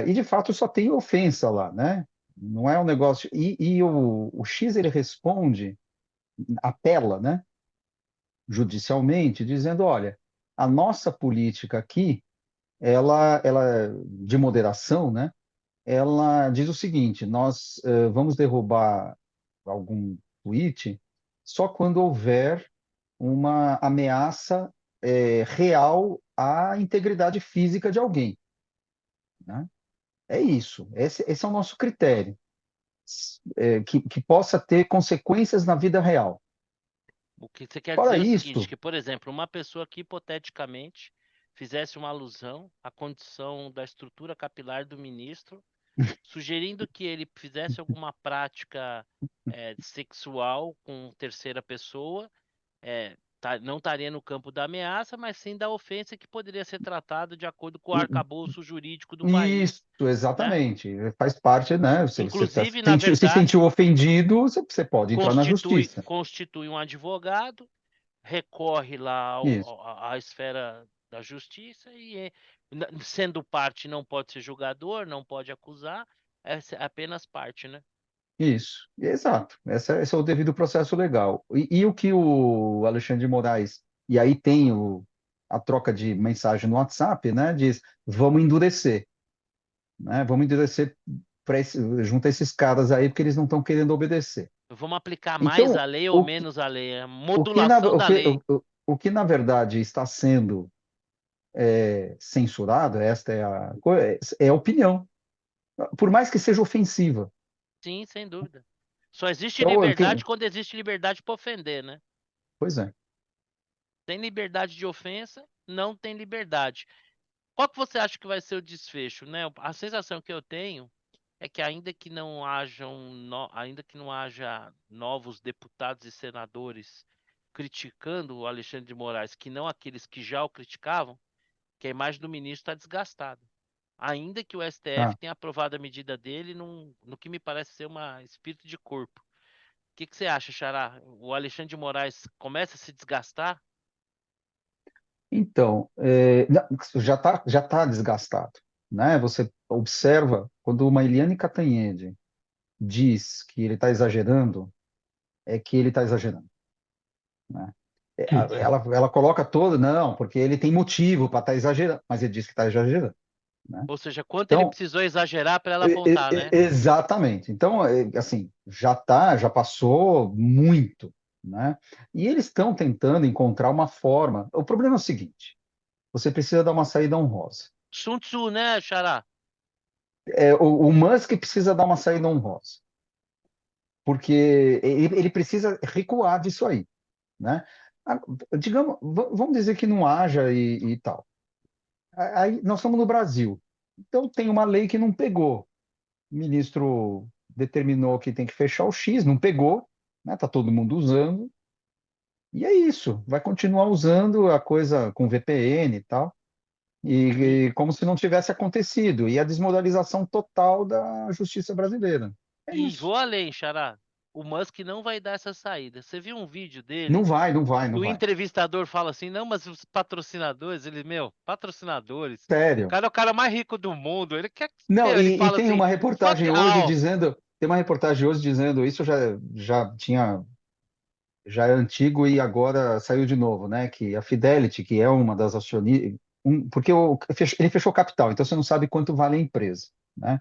E, de fato, só tem ofensa lá, né? Não é um negócio... E o X, ele responde, apela, né? Judicialmente, dizendo, olha, a nossa política aqui, ela de moderação, né? Ela diz o seguinte: nós vamos derrubar algum tweet só quando houver uma ameaça real à integridade física de alguém, né? É isso. Esse é o nosso critério, que possa ter consequências na vida real. O que você quer dizer Fora é o seguinte, isso, que, por exemplo, uma pessoa que hipoteticamente fizesse uma alusão à condição da estrutura capilar do ministro, sugerindo que ele fizesse alguma prática sexual com terceira pessoa, não estaria no campo da ameaça, mas sim da ofensa que poderia ser tratada de acordo com o arcabouço jurídico do país, isso, né? exatamente. Faz parte, né? Inclusive, na Se sentiu verdade, ofendido, você pode entrar na justiça. constitui um advogado, recorre lá Isso. à esfera da justiça e, sendo parte, não pode ser julgador, não pode acusar, é apenas parte, né? Isso, exato. Esse é o devido processo legal. E o que o Alexandre de Moraes, e aí tem a troca de mensagem no WhatsApp, né? Diz, vamos endurecer, né? Vamos endurecer junto a esses caras aí, porque eles não estão querendo obedecer. Vamos aplicar mais a Então, lei ou o que, menos a lei? É a o que, na, modulação o da que, lei. o que na verdade está sendo censurado, esta é a opinião, por mais que seja ofensiva. Sim, sem dúvida. Só existe Então, liberdade quando existe liberdade para ofender, né? pois é. Tem liberdade de ofensa, não tem liberdade. Qual que você acha que vai ser o desfecho, né? A sensação que eu tenho é que ainda que não haja novos deputados e senadores criticando o Alexandre de Moraes, que não aqueles que já o criticavam, que a imagem do ministro está desgastada. Ainda que o STF Ah, tenha aprovado a medida dele no que me parece ser um espírito de corpo. O que você acha, Xará? O Alexandre de Moraes começa a se desgastar? então, não, já tá desgastado, né? Você observa quando uma Eliane Cantanhede diz que ele está exagerando, é que ele está exagerando, né? Ela coloca todo, não, porque ele tem motivo para estar exagerando, mas ele diz que está exagerando, né? Ou seja, quanto ele Então, precisou exagerar para ela apontar, né? exatamente. Então, assim, já passou muito, né? E eles estão tentando encontrar uma forma. O problema é o seguinte: você precisa dar uma saída honrosa. Sun Tzu, né, Xará? O Musk precisa dar uma saída honrosa, porque ele precisa recuar disso aí, né? Ah, digamos, vamos dizer que não haja e tal. Aí nós estamos no Brasil, então tem uma lei que não pegou. O ministro determinou que tem que fechar o X, não pegou, né? Tá todo mundo usando, e é isso. Vai continuar usando a coisa com VPN e tal. E, E como se não tivesse acontecido, e a desmoralização total da justiça brasileira. É e isso. vou além, Xará. o Musk não vai dar essa saída. Você viu um vídeo Não dele? vai, não vai, não O vai. entrevistador fala assim, não, mas os patrocinadores, patrocinadores, o Sério. cara é o cara mais rico do mundo, ele quer, Não, ele e fala tem assim, uma fuck reportagem hoje all. dizendo, tem uma reportagem hoje dizendo, isso já tinha, já é antigo e agora saiu de novo, né? Que a Fidelity, que é uma das acionistas, porque ele fechou capital, então você não sabe quanto vale a empresa, né?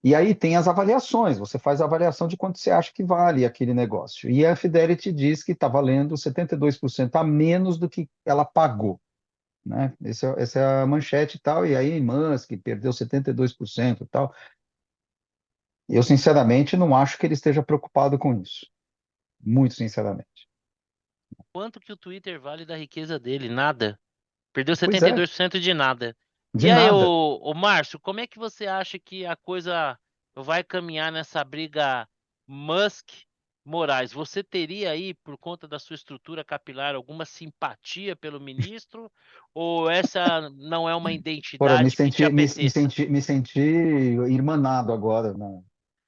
E aí tem as avaliações, você faz a avaliação de quanto você acha que vale aquele negócio. E a Fidelity diz que está valendo 72% a menos do que ela pagou, né? Essa é a manchete e tal, e aí Musk perdeu 72% e tal. Eu, sinceramente, não acho que ele esteja preocupado com isso. Muito sinceramente. Quanto que o Twitter vale da riqueza dele? Nada. Perdeu Pois é, 72% de nada. de E aí, nada. ô Márcio, como é que você acha que a coisa vai caminhar nessa briga Musk-Moraes? Você teria aí, por conta da sua estrutura capilar, alguma simpatia pelo ministro? Ou essa não é uma Porra, identidade que te apeteça? me senti irmanado agora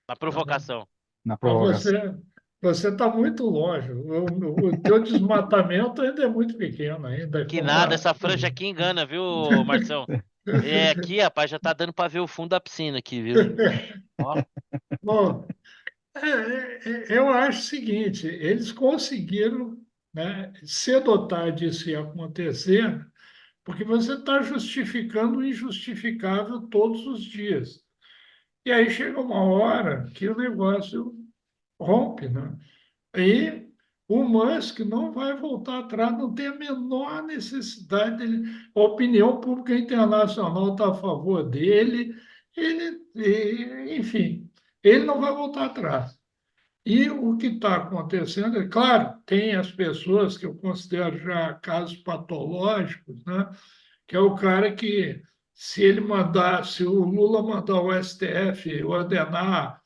Na provocação. na Mas prorrogação. você está muito longe. O teu desmatamento ainda é muito pequeno ainda. Que nada, essa franja aqui engana, viu, Marção? É, aqui, rapaz, já tá dando pra ver o fundo da piscina aqui, viu? Ó. Bom, eu acho o seguinte, eles conseguiram, né, cedo ou tarde isso ia acontecer, porque você está justificando o injustificável todos os dias. E aí chega uma hora que o negócio rompe, né? E o Musk não vai voltar atrás, não tem a menor necessidade dele. A opinião pública internacional está a favor dele, enfim, ele não vai voltar atrás. E o que está acontecendo, é claro, tem as pessoas que eu considero já casos patológicos, né? Que é o cara que, se ele mandar, se o Lula mandar o STF ordenar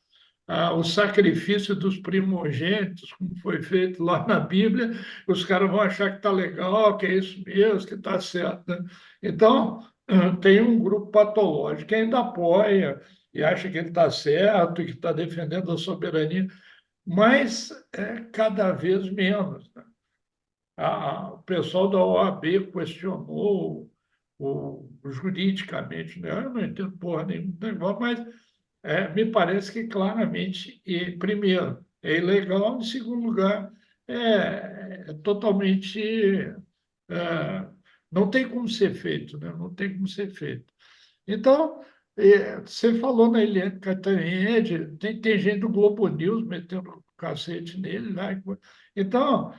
o sacrifício dos primogênitos, como foi feito lá na Bíblia, os caras vão achar que está legal, que é isso mesmo, que está certo, né? Então, tem um grupo patológico que ainda apoia e acha que ele está certo e que está defendendo a soberania, mas é cada vez menos, né? O pessoal da OAB questionou juridicamente, né? Eu não entendo porra nenhuma do negócio, mas me parece que claramente, primeiro, é ilegal, em segundo lugar, é totalmente. é, não tem como ser feito, né? Não tem como ser feito. Então, você falou na Eliane Cantanhede, tem gente do Globo News metendo o cacete nele lá. Então,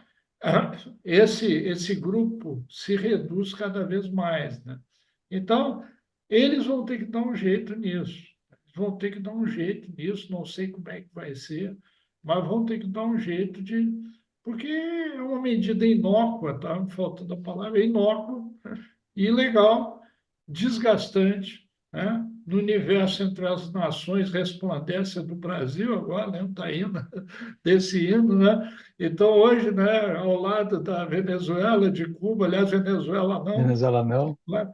esse grupo se reduz cada vez mais, né? Então, eles vão ter que dar um jeito nisso. Vão ter que dar um jeito nisso, não sei como é que vai ser, mas vão ter que dar um jeito de. Porque é uma medida inócua, tá? Faltando a palavra, é inócua, ilegal, desgastante, né? No universo entre as nações, resplandece do Brasil agora, né? Está indo desse hino, né? Então, hoje, né, ao lado da Venezuela, de Cuba, aliás, Venezuela não, Venezuela não. né?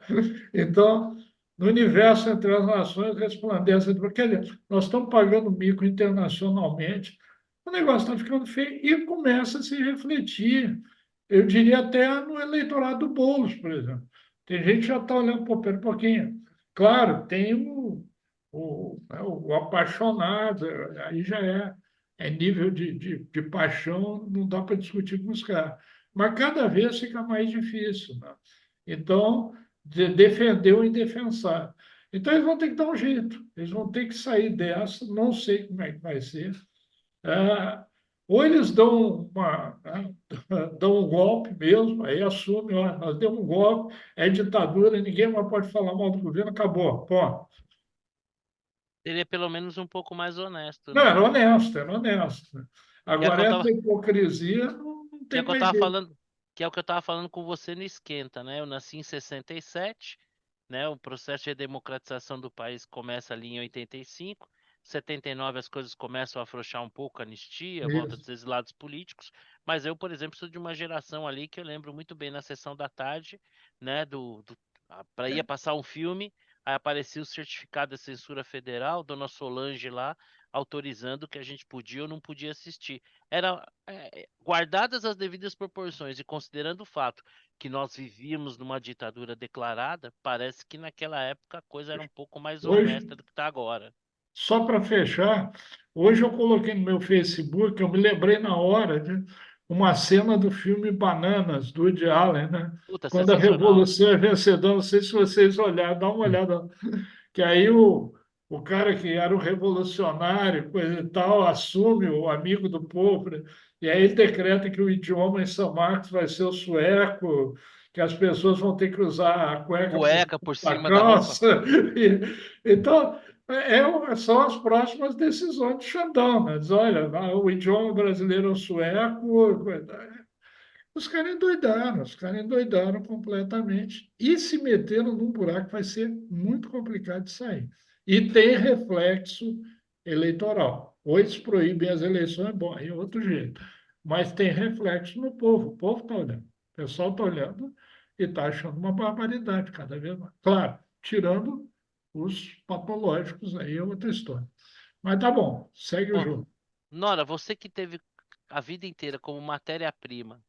Então, no universo entre as nações, resplandece. Porque nós estamos pagando mico internacionalmente, o negócio está ficando feio e começa a se refletir. Eu diria até no eleitorado do Boulos, por exemplo. Tem gente que já está olhando, pô, pera um pouquinho. Claro, tem o apaixonado, aí já é nível de paixão, não dá para discutir com os caras. Mas cada vez fica mais difícil, né? Então, defender o indefensável. Então, eles vão ter que dar um jeito, eles vão ter que sair dessa, não sei como é que vai ser. É, ou eles dão um golpe mesmo, aí assumem, ó, nós demos um golpe, é ditadura, ninguém mais pode falar mal do governo, acabou. Pô. Seria pelo menos um pouco mais honesto, Não, né? era honesto, era honesto, né? Que é o que eu Agora, essa tava, hipocrisia não que é tem o que eu mais tava jeito. falando, que é o que eu tava falando com você no Esquenta, né? Eu nasci em 67, né? O processo de democratização do país começa ali em 85, 79 as coisas começam a afrouxar um pouco, anistia, volta Isso. dos exilados políticos, mas eu, por exemplo, sou de uma geração ali que eu lembro muito bem na sessão da tarde, né? Para ia passar um filme, aí aparecia o certificado de censura federal, Dona Solange lá, autorizando que a gente podia ou não podia assistir. Era, guardadas as devidas proporções e considerando o fato que nós vivíamos numa ditadura declarada, parece que naquela época a coisa era um pouco mais Hoje, honesta do que está agora. só para fechar, hoje eu coloquei no meu Facebook, eu me lembrei na hora de uma cena do filme Bananas, do Woody Allen, né? Puta, Quando a sensacional. revolução é vencedora, não sei se vocês olharam, dá uma olhada, que aí o cara que era o revolucionário, coisa e tal, assume o amigo do povo, né? E aí ele decreta que o idioma em São Marcos vai ser o sueco, que as pessoas vão ter que usar a cueca por Cueca cima por da cima da roupa. calça. Então, são as próximas decisões de Xandão, né? Diz, olha, o idioma brasileiro é o sueco. Os caras endoidaram completamente e se meteram num buraco que vai ser muito complicado de sair. E tem reflexo eleitoral. Ou eles proíbem as eleições, bom, aí é outro jeito. Mas tem reflexo no povo. O povo está olhando. O pessoal está olhando e está achando uma barbaridade cada vez mais. Claro, tirando os patológicos, aí é outra história. Mas tá bom, segue o Ô, jogo. Nora, você que teve a vida inteira como matéria-prima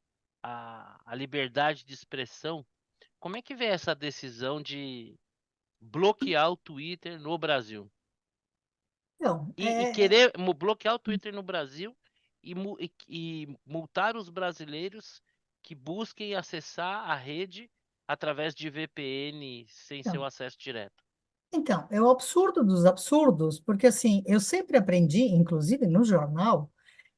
a liberdade de expressão, como é que vem essa decisão de bloquear o Twitter no Brasil? Então, E querer bloquear o Twitter no Brasil e multar os brasileiros que busquem acessar a rede através de VPN sem seu então, acesso direto. então, é o absurdo dos absurdos, porque assim, eu sempre aprendi, inclusive no jornal,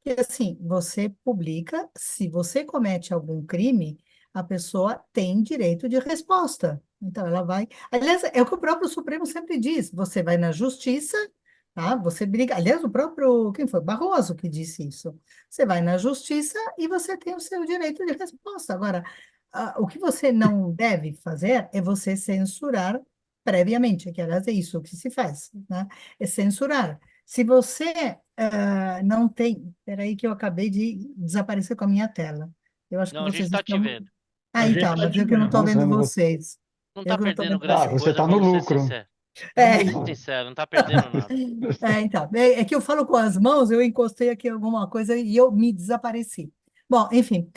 que assim, você publica, se você comete algum crime, a pessoa tem direito de resposta. Então, ela vai. Aliás, é o que o próprio Supremo sempre diz: você vai na justiça, tá? Você briga. Aliás, o próprio, quem foi? Barroso que disse isso. Você vai na justiça e você tem o seu direito de resposta. Agora, o que você não deve fazer é você censurar previamente, que aliás é isso que se faz, né? É censurar. Se você não tem. Espera aí que eu acabei de desaparecer com a minha tela. Eu acho que Não, a gente vocês está te estão. vendo. Ah, A gente então, está mas te eu que não estou vendo. Estamos vendo vendo você. vocês. Não Eu está que não estou perdendo vendo grande Você vocês. coisa, está no vamos ser lucro. sinceros. É, Vamos ser sinceros, não está perdendo nada. então, é que eu falo com as mãos, eu encostei aqui em alguma coisa e eu me desapareci. Bom, enfim,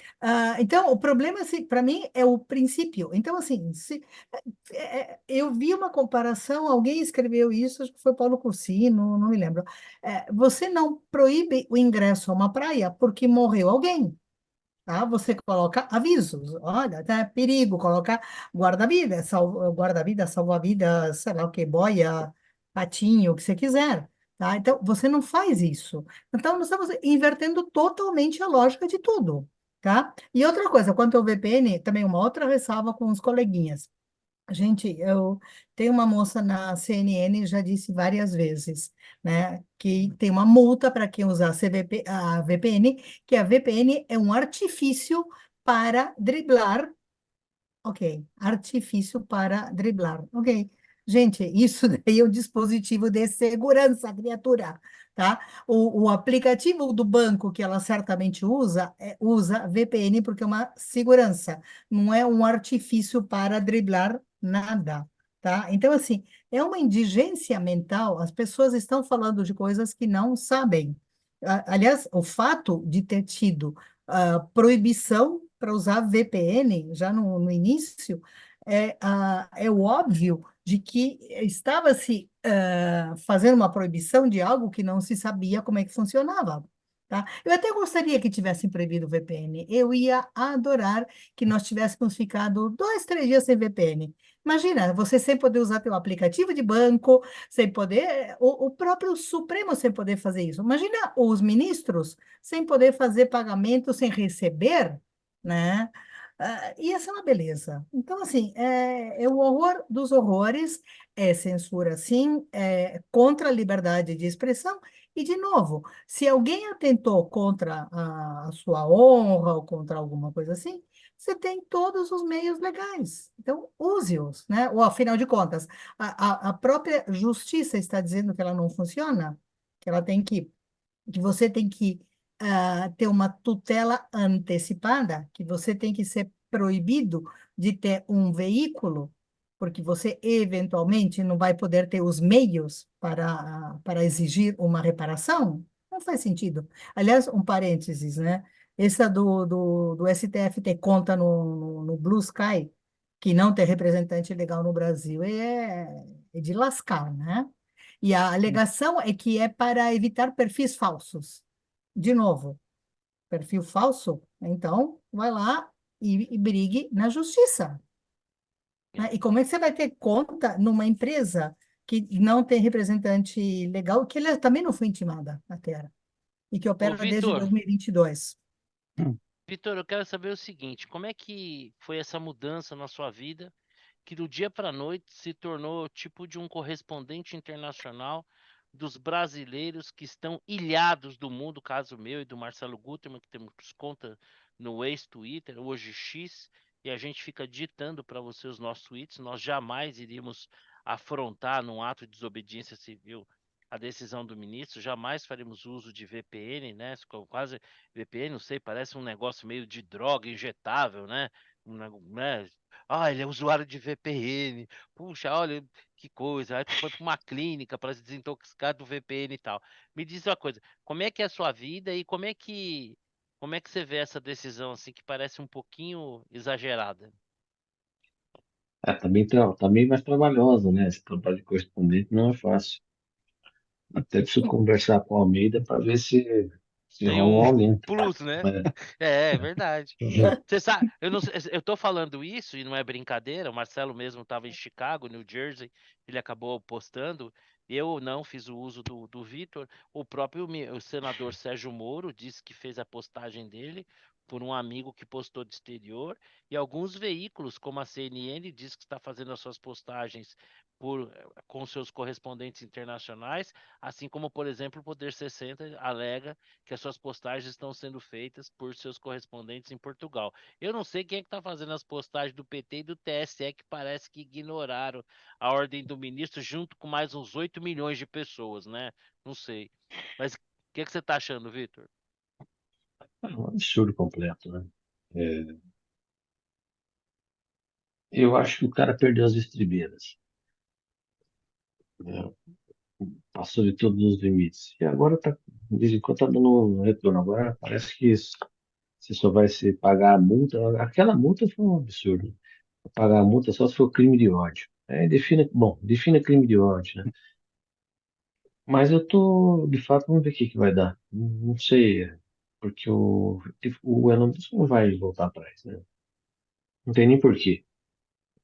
então o problema, assim, para mim, é o princípio. Então, assim, eu vi uma comparação, alguém escreveu isso, acho que foi Paulo Cursino, não me lembro. Você não proíbe o ingresso a uma praia porque morreu alguém. Tá? Você coloca avisos, olha, tá perigo, coloca guarda-vida, guarda-vida, salva-vidas, sei lá o que, boia, patinho, o que você quiser, tá? Então, você não faz isso. Então, nós estamos invertendo totalmente a lógica de tudo, tá? E outra coisa, quanto ao VPN, também uma outra ressalva com os coleguinhas. Gente, eu tenho uma moça na CNN, já disse várias vezes, né, que tem uma multa para quem usar a VPN, que a VPN é um artifício para driblar. Ok, artifício para driblar. Ok. Gente, isso daí é um dispositivo de segurança, criatura, tá? O aplicativo do banco que ela certamente usa, usa VPN porque é uma segurança, não é um artifício para driblar nada, tá? Então, assim, é uma indigência mental, as pessoas estão falando de coisas que não sabem. Aliás, o fato de ter tido proibição para usar VPN, já no início, é o óbvio de que estava se fazendo uma proibição de algo que não se sabia como é que funcionava. Tá? Eu até gostaria que tivessem proibido o VPN. Eu ia adorar que nós tivéssemos ficado 2, 3 dias sem VPN. Imagina, você sem poder usar teu aplicativo de banco, sem poder, o próprio Supremo sem poder fazer isso. Imagina os ministros sem poder fazer pagamento, sem receber, né? Ia ser uma beleza. Então, assim, é o horror dos horrores, é censura, sim, é contra a liberdade de expressão. E, de novo, se alguém atentou contra a sua honra ou contra alguma coisa assim, você tem todos os meios legais. Então, use-os, né? Ou, afinal de contas, a própria justiça está dizendo que ela não funciona, que ela tem que você tem que ter uma tutela antecipada, que você tem que ser proibido de ter um veículo, porque você eventualmente não vai poder ter os meios para exigir uma reparação? Não faz sentido. Aliás, um parênteses, né? Essa do STF ter conta no Blue Sky, que não tem representante legal no Brasil, é de lascar, né? E a alegação é que é para evitar perfis falsos. De novo, perfil falso, então vai lá e brigue na justiça. Né? E como é que você vai ter conta numa empresa que não tem representante legal, que ela também não foi intimada até, e que Ô, opera desde Vitor, 2022? Vitor, eu quero saber o seguinte, como é que foi essa mudança na sua vida que do dia para a noite se tornou tipo de um correspondente internacional dos brasileiros que estão ilhados do mundo, caso meu e do Marcelo Gutermann, que temos conta no ex-Twitter, hoje X, e a gente fica ditando para você os nossos tweets, nós jamais iríamos afrontar num ato de desobediência civil a decisão do ministro, jamais faremos uso de VPN, né? Quase VPN, não sei, parece um negócio meio de droga injetável, né? Né? Ah, ele é usuário de VPN. Puxa, olha que coisa. Aí tu foi para uma clínica para se desintoxicar do VPN e tal. Me diz uma coisa, como é que é a sua vida e como é que você vê essa decisão assim que parece um pouquinho exagerada? Também mais trabalhosa, né? Esse trabalho de correspondente não é fácil. Até preciso conversar com a Almeida para ver se Tem rola um um aumento. plus, né? Né? É verdade. Você sabe, eu não, eu tô falando isso e não é brincadeira. O Marcelo mesmo estava em Chicago, New Jersey, ele acabou postando. Eu não fiz o uso do Vitor. O próprio o senador Sérgio Moro disse que fez a postagem dele por um amigo que postou de exterior. E alguns veículos, como a CNN, diz que está fazendo as suas postagens com seus correspondentes internacionais, assim como, por exemplo, o Poder 60 alega que as suas postagens estão sendo feitas por seus correspondentes em Portugal. Eu não sei quem é que está fazendo as postagens do PT e do TSE, que parece que ignoraram a ordem do ministro, junto com mais uns 8 milhões de pessoas, né? Não sei. Mas o que você está achando, Vitor? É um absurdo completo, né? É, eu acho que o cara perdeu as estribeiras, né? Passou de todos os limites. E agora tá, de vez em quando tá dando um retorno. Agora parece que você só vai se pagar a multa. Aquela multa foi um absurdo. Pagar a multa só se for crime de ódio. Defina crime de ódio, né? Mas eu tô, de fato, vamos ver o que que vai dar. Não sei, porque o Elon Musk não vai voltar atrás, né? Não tem nem porquê.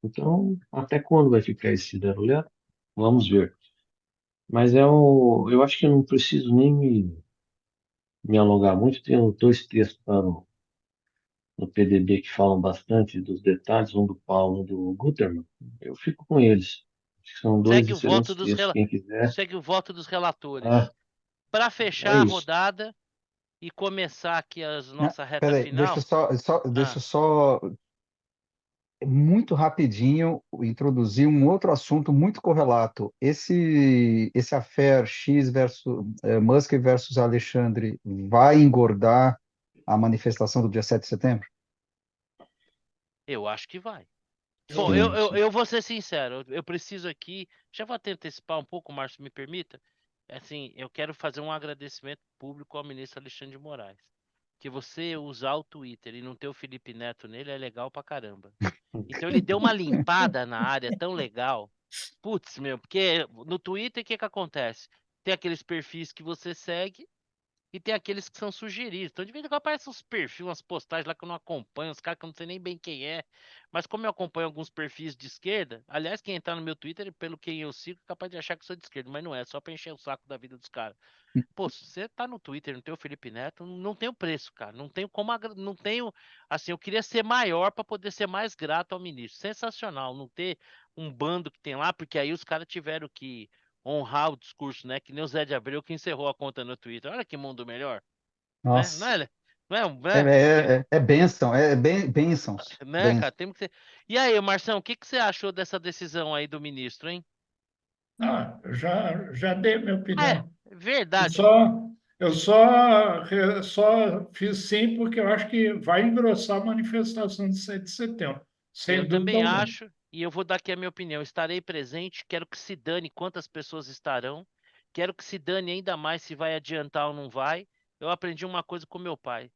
Então, até quando vai ficar esse derulhado? Vamos ver. Mas eu acho que eu não preciso nem me alongar muito. Tenho dois textos lá no PDB que falam bastante dos detalhes, um do Paulo e um do Gutermann. Eu fico com eles. Acho que são dois Segue o voto excelentes dos, textos. Quem quiser, segue o voto dos relatores. ah, Para é fechar a isso. rodada e começar aqui a Né? nossa reta Peraí, final. deixa Ah, eu só muito rapidinho introduzir um outro assunto muito correlato. Esse affair X versus Musk versus Alexandre vai engordar a manifestação do dia 7 de setembro? eu acho que vai. Bom, eu, Sim, eu, sim. eu vou ser sincero, eu preciso aqui, já vou até antecipar um pouco, Márcio, me permita. Assim, eu quero fazer um agradecimento público ao ministro Alexandre de Moraes. Que você usar o Twitter e não ter o Felipe Neto nele é legal pra caramba. Então ele deu uma limpada na área tão legal. Putz, meu, porque no Twitter o que que acontece? Tem aqueles perfis que você segue e tem aqueles que são sugeridos. Então, de vez em quando aparecem uns perfis, umas postagens lá que eu não acompanho, os caras que eu não sei nem bem quem é. Mas como eu acompanho alguns perfis de esquerda, aliás, quem entrar no meu Twitter, pelo quem eu sigo, é capaz de achar que sou de esquerda, mas não é, só pra encher o saco da vida dos caras. Pô, se você tá no Twitter, não tem o Felipe Neto, não tem o preço, cara. Não tenho como, não tenho, assim, eu queria ser maior para poder ser mais grato ao ministro. Sensacional, não ter um bando que tem lá, porque aí os caras tiveram que honrar o discurso, né? Que nem o Zé de Abreu que encerrou a conta no Twitter. Olha que mundo melhor, né? Não Nossa, é, não é, né? é bênção, bênçãos, Né, cara, bênçãos. temos que ser. E aí, Marção, o que que você achou dessa decisão aí do ministro, hein? Ah, já dei minha Ah, é, opinião. Eu verdade. só, eu só fiz sim porque eu acho que vai engrossar a manifestação de 7 de setembro, Eu sem dúvida também alguma. acho. e eu vou dar aqui a minha opinião. Estarei presente, quero que se dane quantas pessoas estarão, quero que se dane ainda mais se vai adiantar ou não vai. Eu aprendi uma coisa com meu pai.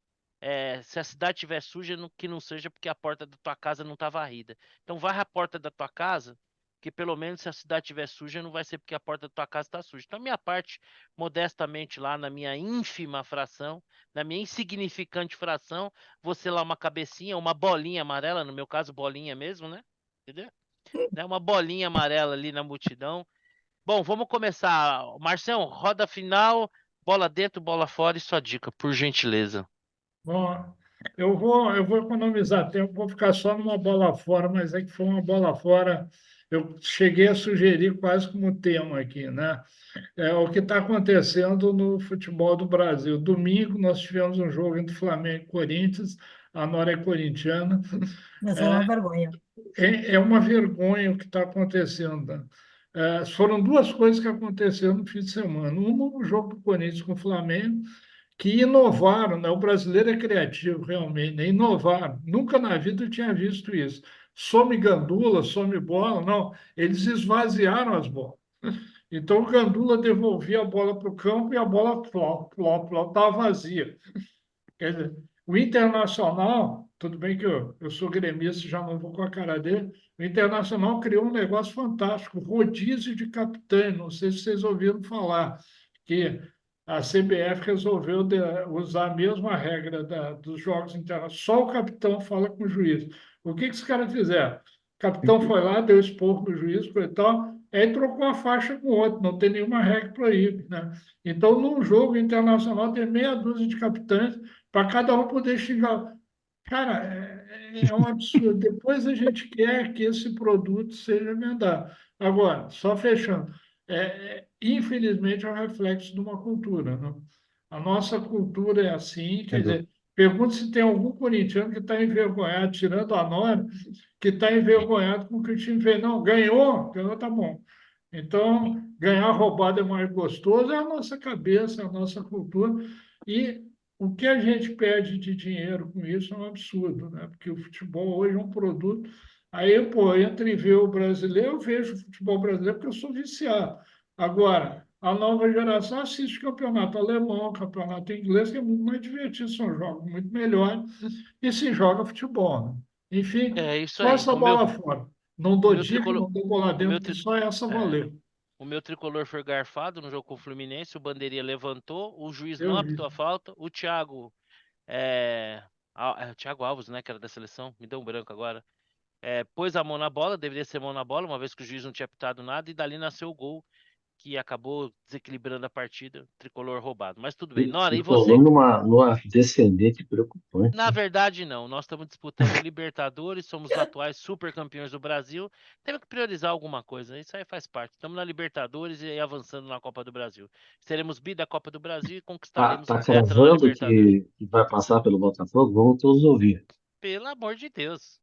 Se a cidade estiver suja, que não seja porque a porta da tua casa não está varrida. Então varra a porta da tua casa, que pelo menos se a cidade estiver suja, não vai ser porque a porta da tua casa está suja. Então, a minha parte, modestamente lá, na minha ínfima fração, na minha insignificante fração, vou ser lá uma cabecinha, uma bolinha amarela, no meu caso, bolinha mesmo, né? Entendeu? Né? Uma bolinha amarela ali na multidão. Bom, vamos começar. Marcião, roda final, bola dentro, bola fora e sua dica, por gentileza. Bom, eu vou economizar tempo, vou ficar só numa bola fora, mas é que foi uma bola fora. Eu cheguei a sugerir quase como tema aqui, né? É o que está acontecendo no futebol do Brasil. Domingo nós tivemos um jogo entre Flamengo e Corinthians, a Nora é corintiana. Essa é uma vergonha. É uma vergonha o que está acontecendo, né? Foram duas coisas que aconteceram no fim de semana. Uma, o jogo do Corinthians com o Flamengo, que inovaram, né? O brasileiro é criativo, realmente, né? Inovaram. Nunca na vida eu tinha visto isso. Some gandula, some bola, não. Eles esvaziaram as bolas. Então o gandula devolvia a bola para o campo e a bola flop, flop, flop, estava vazia. Quer dizer, o Internacional, tudo bem que eu sou gremista, já não vou com a cara dele, o Internacional criou um negócio fantástico, rodízio de capitães, não sei se vocês ouviram falar, que a CBF resolveu usar a mesma regra dos jogos internacionais, só o capitão fala com o juiz. O que os caras fizeram? O capitão foi lá, deu esporro no juiz, foi tal, aí trocou a faixa com o outro, não tem nenhuma regra para ir, né? Então, num jogo internacional, tem meia dúzia de capitães para cada um poder xingar. Cara, é um absurdo. Depois a gente quer que esse produto seja vendado. Agora, só fechando, infelizmente é um reflexo de uma cultura, né? A nossa cultura é assim, quer Entendeu? dizer, pergunto se tem algum corintiano que está envergonhado, tirando a Nora, que está envergonhado com o que o time fez. Não, ganhou, tá bom. Então, ganhar roubado é mais gostoso, é a nossa cabeça, é a nossa cultura. E o que a gente perde de dinheiro com isso é um absurdo, né? Porque o futebol hoje é um produto. Aí, pô, entre ver o brasileiro, eu vejo o futebol brasileiro porque eu sou viciado. Agora, a nova geração assiste campeonato alemão, campeonato inglês, que é muito mais divertido, são jogos muito melhores, e se joga futebol, né? Enfim, É isso só aí. essa bola fora. Não O dou meu dica, tricolor, não dou bola o meu, dentro, que tri- só essa é, valeu. o meu tricolor foi garfado no jogo com o Fluminense, o bandeirinha levantou, o juiz não Eu vi. apitou a falta, o Thiago, Thiago Alves, né, que era da seleção, me deu um branco agora, pôs a mão na bola, deveria ser mão na bola, uma vez que o juiz não tinha apitado nada, e dali nasceu o gol que acabou desequilibrando a partida, tricolor roubado. Mas tudo bem. Nora, e Tricolor você? numa descendente preocupante, Na né? verdade, não. Nós estamos disputando Libertadores, somos atuais super campeões do Brasil. Temos que priorizar alguma coisa. Isso aí faz parte. Estamos na Libertadores e aí avançando na Copa do Brasil. Seremos bi da Copa do Brasil e conquistaremos um Tá tetra na cravando Libertadores. que vai passar pelo Botafogo? Vamos todos ouvir, Pelo amor de Deus.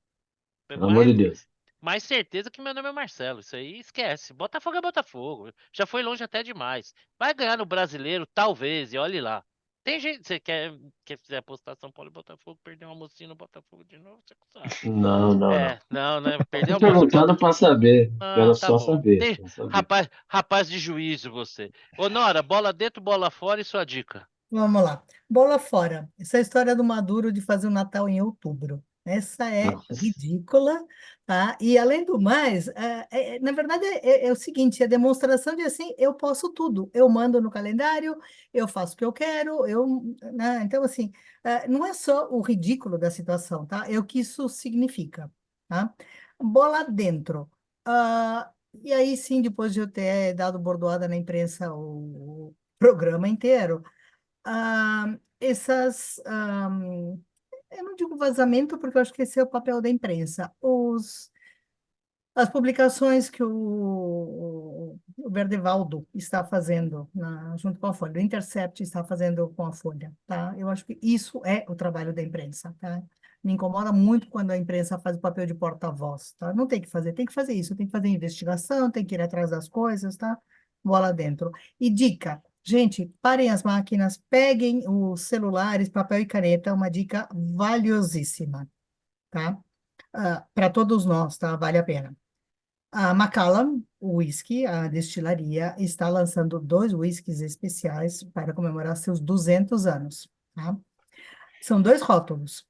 pelo amor Mais, de Deus. mais certeza que meu nome é Marcelo. Isso aí esquece. Botafogo é Botafogo. Já foi longe até demais. Vai ganhar no Brasileiro, talvez, e olhe lá. Tem gente, você quer fazer apostar São Paulo e Botafogo, perder uma mocinha no Botafogo de novo, você sabe. Não, não, não. Não, né? Perdeu Tô a moça no perguntando Botafogo. para saber. Ah, Quero tá só bom. saber, quero saber. Rapaz de juízo você. Ô, Nora, bola dentro, bola fora e sua dica. Vamos lá. Bola fora. Essa é a história do Maduro de fazer o Natal em outubro. Essa é Nossa. ridícula, tá? E, além do mais, na verdade, é o seguinte, é demonstração de, assim, eu posso tudo. Eu mando no calendário, eu faço o que eu quero, né? Então, assim, não é só o ridículo da situação, tá? É o que isso significa, tá? Bola dentro. E aí, sim, depois de eu ter dado bordoada na imprensa o programa inteiro, essas, eu não digo vazamento, porque eu acho que esse é o papel da imprensa, as publicações que o Verdevaldo está fazendo junto com a Folha, o Intercept está fazendo com a Folha, tá? Eu acho que isso é o trabalho da imprensa, tá? Me incomoda muito quando a imprensa faz o papel de porta-voz, tá? Não tem que fazer isso, tem que fazer investigação, tem que ir atrás das coisas, tá? Bola dentro. E dica, gente, parem as máquinas, peguem os celulares, papel e caneta, uma dica valiosíssima, tá? para todos nós, tá? Vale a pena. A Macallan Whisky, a destilaria, está lançando 2 whiskies especiais para comemorar seus 200 anos, tá? São 2 rótulos.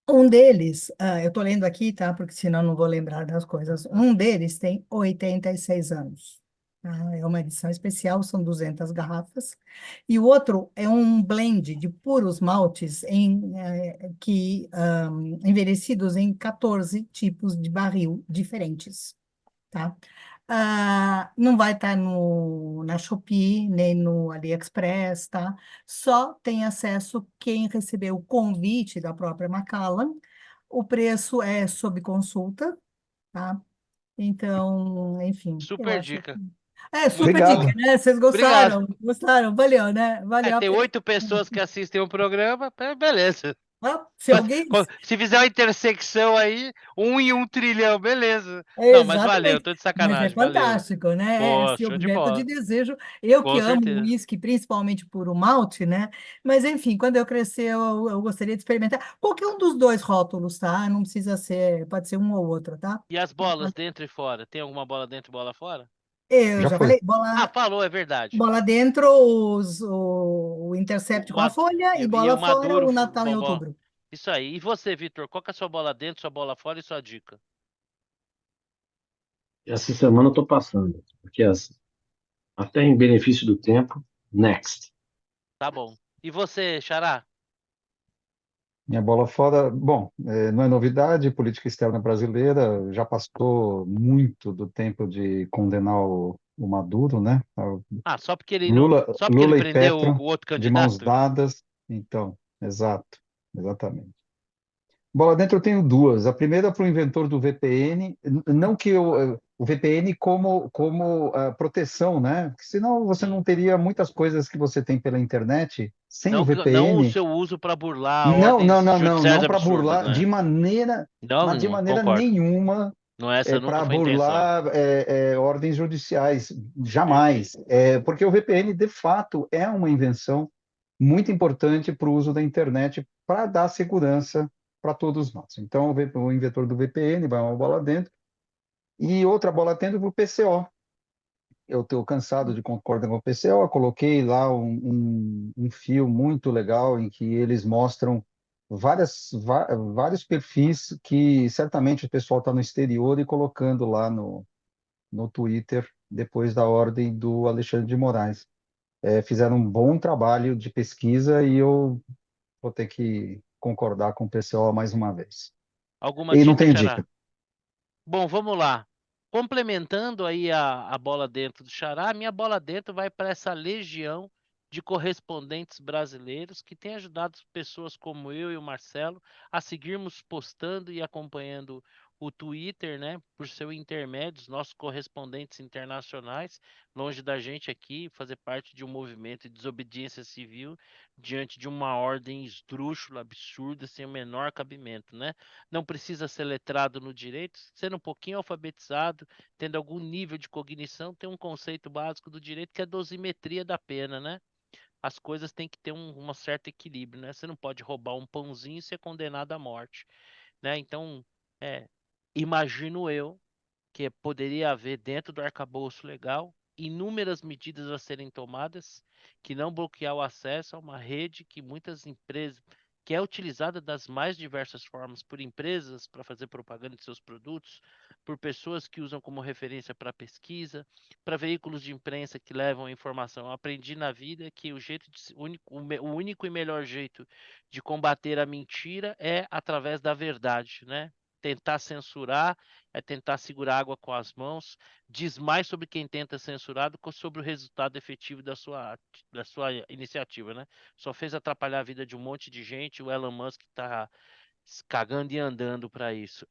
Um deles, eu estou lendo aqui, tá? Porque senão não vou lembrar das coisas. Um deles tem 86 anos. Tá? É uma edição especial, são 200 garrafas. E o outro é um blend de puros maltes envelhecidos em 14 tipos de barril diferentes, tá? Não vai estar na Shopee, nem no AliExpress, tá? Só tem acesso quem recebeu o convite da própria Macallan. O preço é sob consulta, tá? Então, enfim, eu Super acho dica. que... É, super Muito dica, Obrigado. boa. né? Vocês Obrigado. gostaram? Gostaram? Valeu, né? Valeu a Tem pena. 8 pessoas que assistem o programa, beleza. Se alguém... Se fizer uma intersecção aí, 1 em 1 trilhão, beleza. Não, mas valeu, Exatamente. tô de Mas é sacanagem, valeu. fantástico, né? É Pô, esse show de objeto de bola. desejo. Eu que Com amo o certeza. uísque, principalmente por o malte, né? Mas, enfim, quando eu crescer, eu gostaria de experimentar qualquer um dos 2 rótulos, tá? Não precisa ser, pode ser um ou outro, tá? E as bolas dentro e fora? Tem alguma bola dentro e bola fora? Eu Já já foi. falei, Ah, bola, falou, é verdade. bola dentro, o Intercept O com a Mad- folha e e bola o fora, Maduro, o Natal em bom, outubro. isso aí. E você, Vitor, qual que é a sua bola dentro, sua bola fora e sua dica? Essa semana eu estou passando, porque até em benefício do tempo, next. Tá bom. E você, Xará? Minha bola fora, bom, não é novidade, política externa brasileira já passou muito do tempo de condenar o Maduro, né? Ah, só porque ele não, Lula, só porque ele Lula e prendeu o Petro outro de mãos candidato? dadas, então, exato, exatamente. Bola dentro eu tenho duas. A primeira para o inventor do VPN, não que o VPN como proteção, né? Porque senão você não Sim. teria muitas coisas que você tem pela internet sem o Não o VPN. seu uso para burlar Não, não, ordens não, não, judiciais não para absurdas, burlar né? de maneira, Não, mas de não, maneira concordo. nenhuma Não, essa nunca para foi a intenção. burlar ordens judiciais, jamais. Perfeito. Porque o VPN, de fato, é uma invenção muito importante para o uso da internet para dar segurança para todos nós. Então, o inventor do VPN vai uma bola dentro e outra bola dentro para o PCO. Eu estou cansado de concordar com o PCO, eu coloquei lá um fio muito legal em que eles mostram vários perfis que certamente o pessoal está no exterior e colocando lá no Twitter depois da ordem do Alexandre de Moraes. Fizeram um bom trabalho de pesquisa e eu vou ter que concordar com o PCO mais uma vez. Alguma E não dica, tenho Xará? dica. Bom, vamos lá. Complementando aí a bola dentro do Xará, a minha bola dentro vai para essa legião de correspondentes brasileiros que tem ajudado pessoas como eu e o Marcelo a seguirmos postando e acompanhando o Twitter, né, por seu intermédio, os nossos correspondentes internacionais, longe da gente aqui, fazer parte de um movimento de desobediência civil diante de uma ordem esdrúxula, absurda, sem o menor cabimento, né? Não precisa ser letrado no direito, sendo um pouquinho alfabetizado, tendo algum nível de cognição, tem um conceito básico do direito que é a dosimetria da pena, né? As coisas têm que ter um certo equilíbrio, né? Você não pode roubar um pãozinho e ser condenado à morte, né? Então, é, imagino eu que poderia haver dentro do arcabouço legal inúmeras medidas a serem tomadas que não bloquear o acesso a uma rede que muitas empresas que é utilizada das mais diversas formas por empresas para fazer propaganda de seus produtos, por pessoas que usam como referência para pesquisa, para veículos de imprensa que levam a informação. Eu aprendi na vida que o jeito o único e melhor jeito de combater a mentira é através da verdade, né? Tentar censurar é tentar segurar água com as mãos, diz mais sobre quem tenta censurar do que sobre o resultado efetivo da sua iniciativa, né? Só fez atrapalhar a vida de um monte de gente, o Elon Musk está cagando e andando para isso.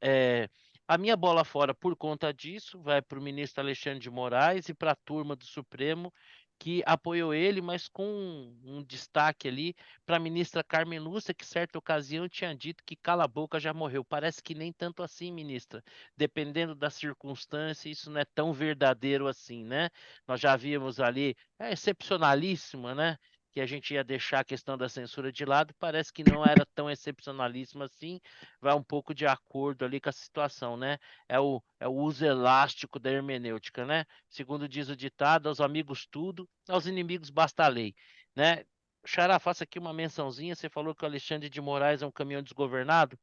A minha bola fora por conta disso vai para o ministro Alexandre de Moraes e para a turma do Supremo que apoiou ele, mas com um destaque ali para a ministra Carmen Lúcia, que certa ocasião tinha dito que cala a boca já morreu. Parece que nem tanto assim, ministra. Dependendo da circunstância, isso não é tão verdadeiro assim, né? Nós já vimos ali, é excepcionalíssima, né? que a gente ia deixar a questão da censura de lado, parece que não era tão excepcionalíssimo assim, vai um pouco de acordo ali com a situação, né? É o uso elástico da hermenêutica, né? Segundo diz o ditado, aos amigos tudo, aos inimigos basta a lei, né? Xará, faça aqui uma mençãozinha, você falou que o Alexandre de Moraes é um caminhão desgovernado,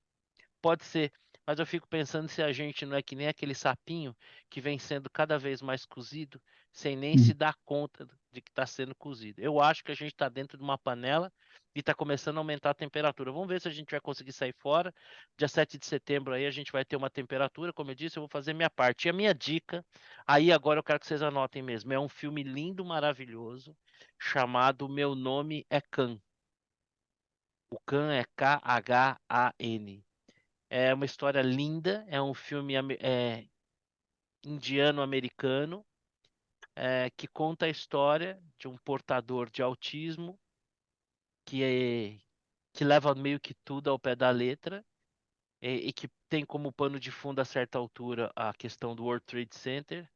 pode ser, mas eu fico pensando se a gente não é que nem aquele sapinho que vem sendo cada vez mais cozido, sem nem se dar conta de que está sendo cozido. Eu acho que a gente está dentro de uma panela e está começando a aumentar a temperatura. Vamos ver se a gente vai conseguir sair fora. Dia 7 de setembro aí a gente vai ter uma temperatura, como eu disse, eu vou fazer minha parte. E a minha dica, aí agora eu quero que vocês anotem mesmo, é um filme lindo, maravilhoso, chamado Meu Nome é Khan. O Khan é Khan. É uma história linda, é um filme indiano-americano que conta a história de um portador de autismo que, que leva meio que tudo ao pé da letra e que tem como pano de fundo a certa altura a questão do World Trade Center.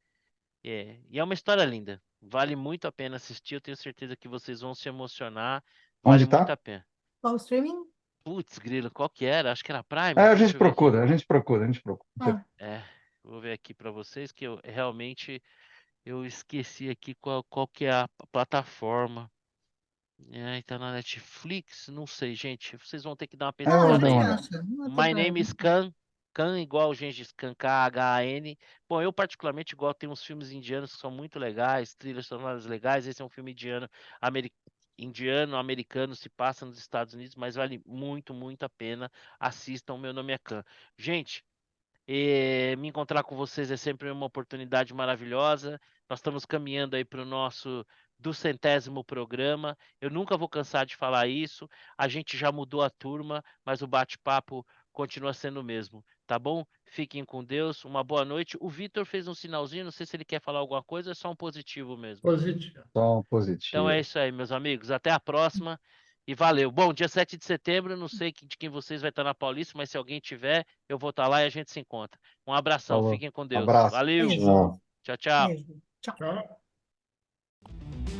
E é uma história linda, vale muito a pena assistir, eu tenho certeza que vocês vão se emocionar, Onde vale muito está? a pena. Qual o streaming? Putz, grilo, qual que era? Acho que era Prime, A deixa gente eu ver aqui. procura, a gente procura, a gente procura. Ah, É, vou ver aqui para vocês que eu realmente eu esqueci aqui qual que é a plataforma. Tá na Netflix? Não sei, gente. Vocês vão ter que dar uma Eu a vou pesquisada dar gente aí. uma olhada. acha, não tem My Name problema. is Khan. Khan igual o Gengis Khan, Khan. Bom, eu particularmente gosto, tem uns filmes indianos que são muito legais, trilhas sonoras legais. Esse é um filme indiano, americano, se passa nos Estados Unidos, mas vale muito, muito a pena. Assistam, Meu Nome é Khan. Gente, me encontrar com vocês é sempre uma oportunidade maravilhosa. Nós estamos caminhando aí para o nosso 200º programa. Eu nunca vou cansar de falar isso. A gente já mudou a turma, mas o bate-papo continua sendo o mesmo, tá bom? Fiquem com Deus. Uma boa noite. O Vitor fez um sinalzinho, não sei se ele quer falar alguma coisa, é só um positivo mesmo. Positivo. Som Então é positivo. isso aí, meus amigos. Até a próxima e valeu. Bom, dia 7 de setembro, não sei de quem vocês vai estar na Paulista, mas se alguém tiver, eu vou estar lá e a gente se encontra. Um abração, Falou. fiquem com Deus. Abraço. Valeu. Beijo, Tchau. Tchau, tchau. beijo. Tchau. Tchau.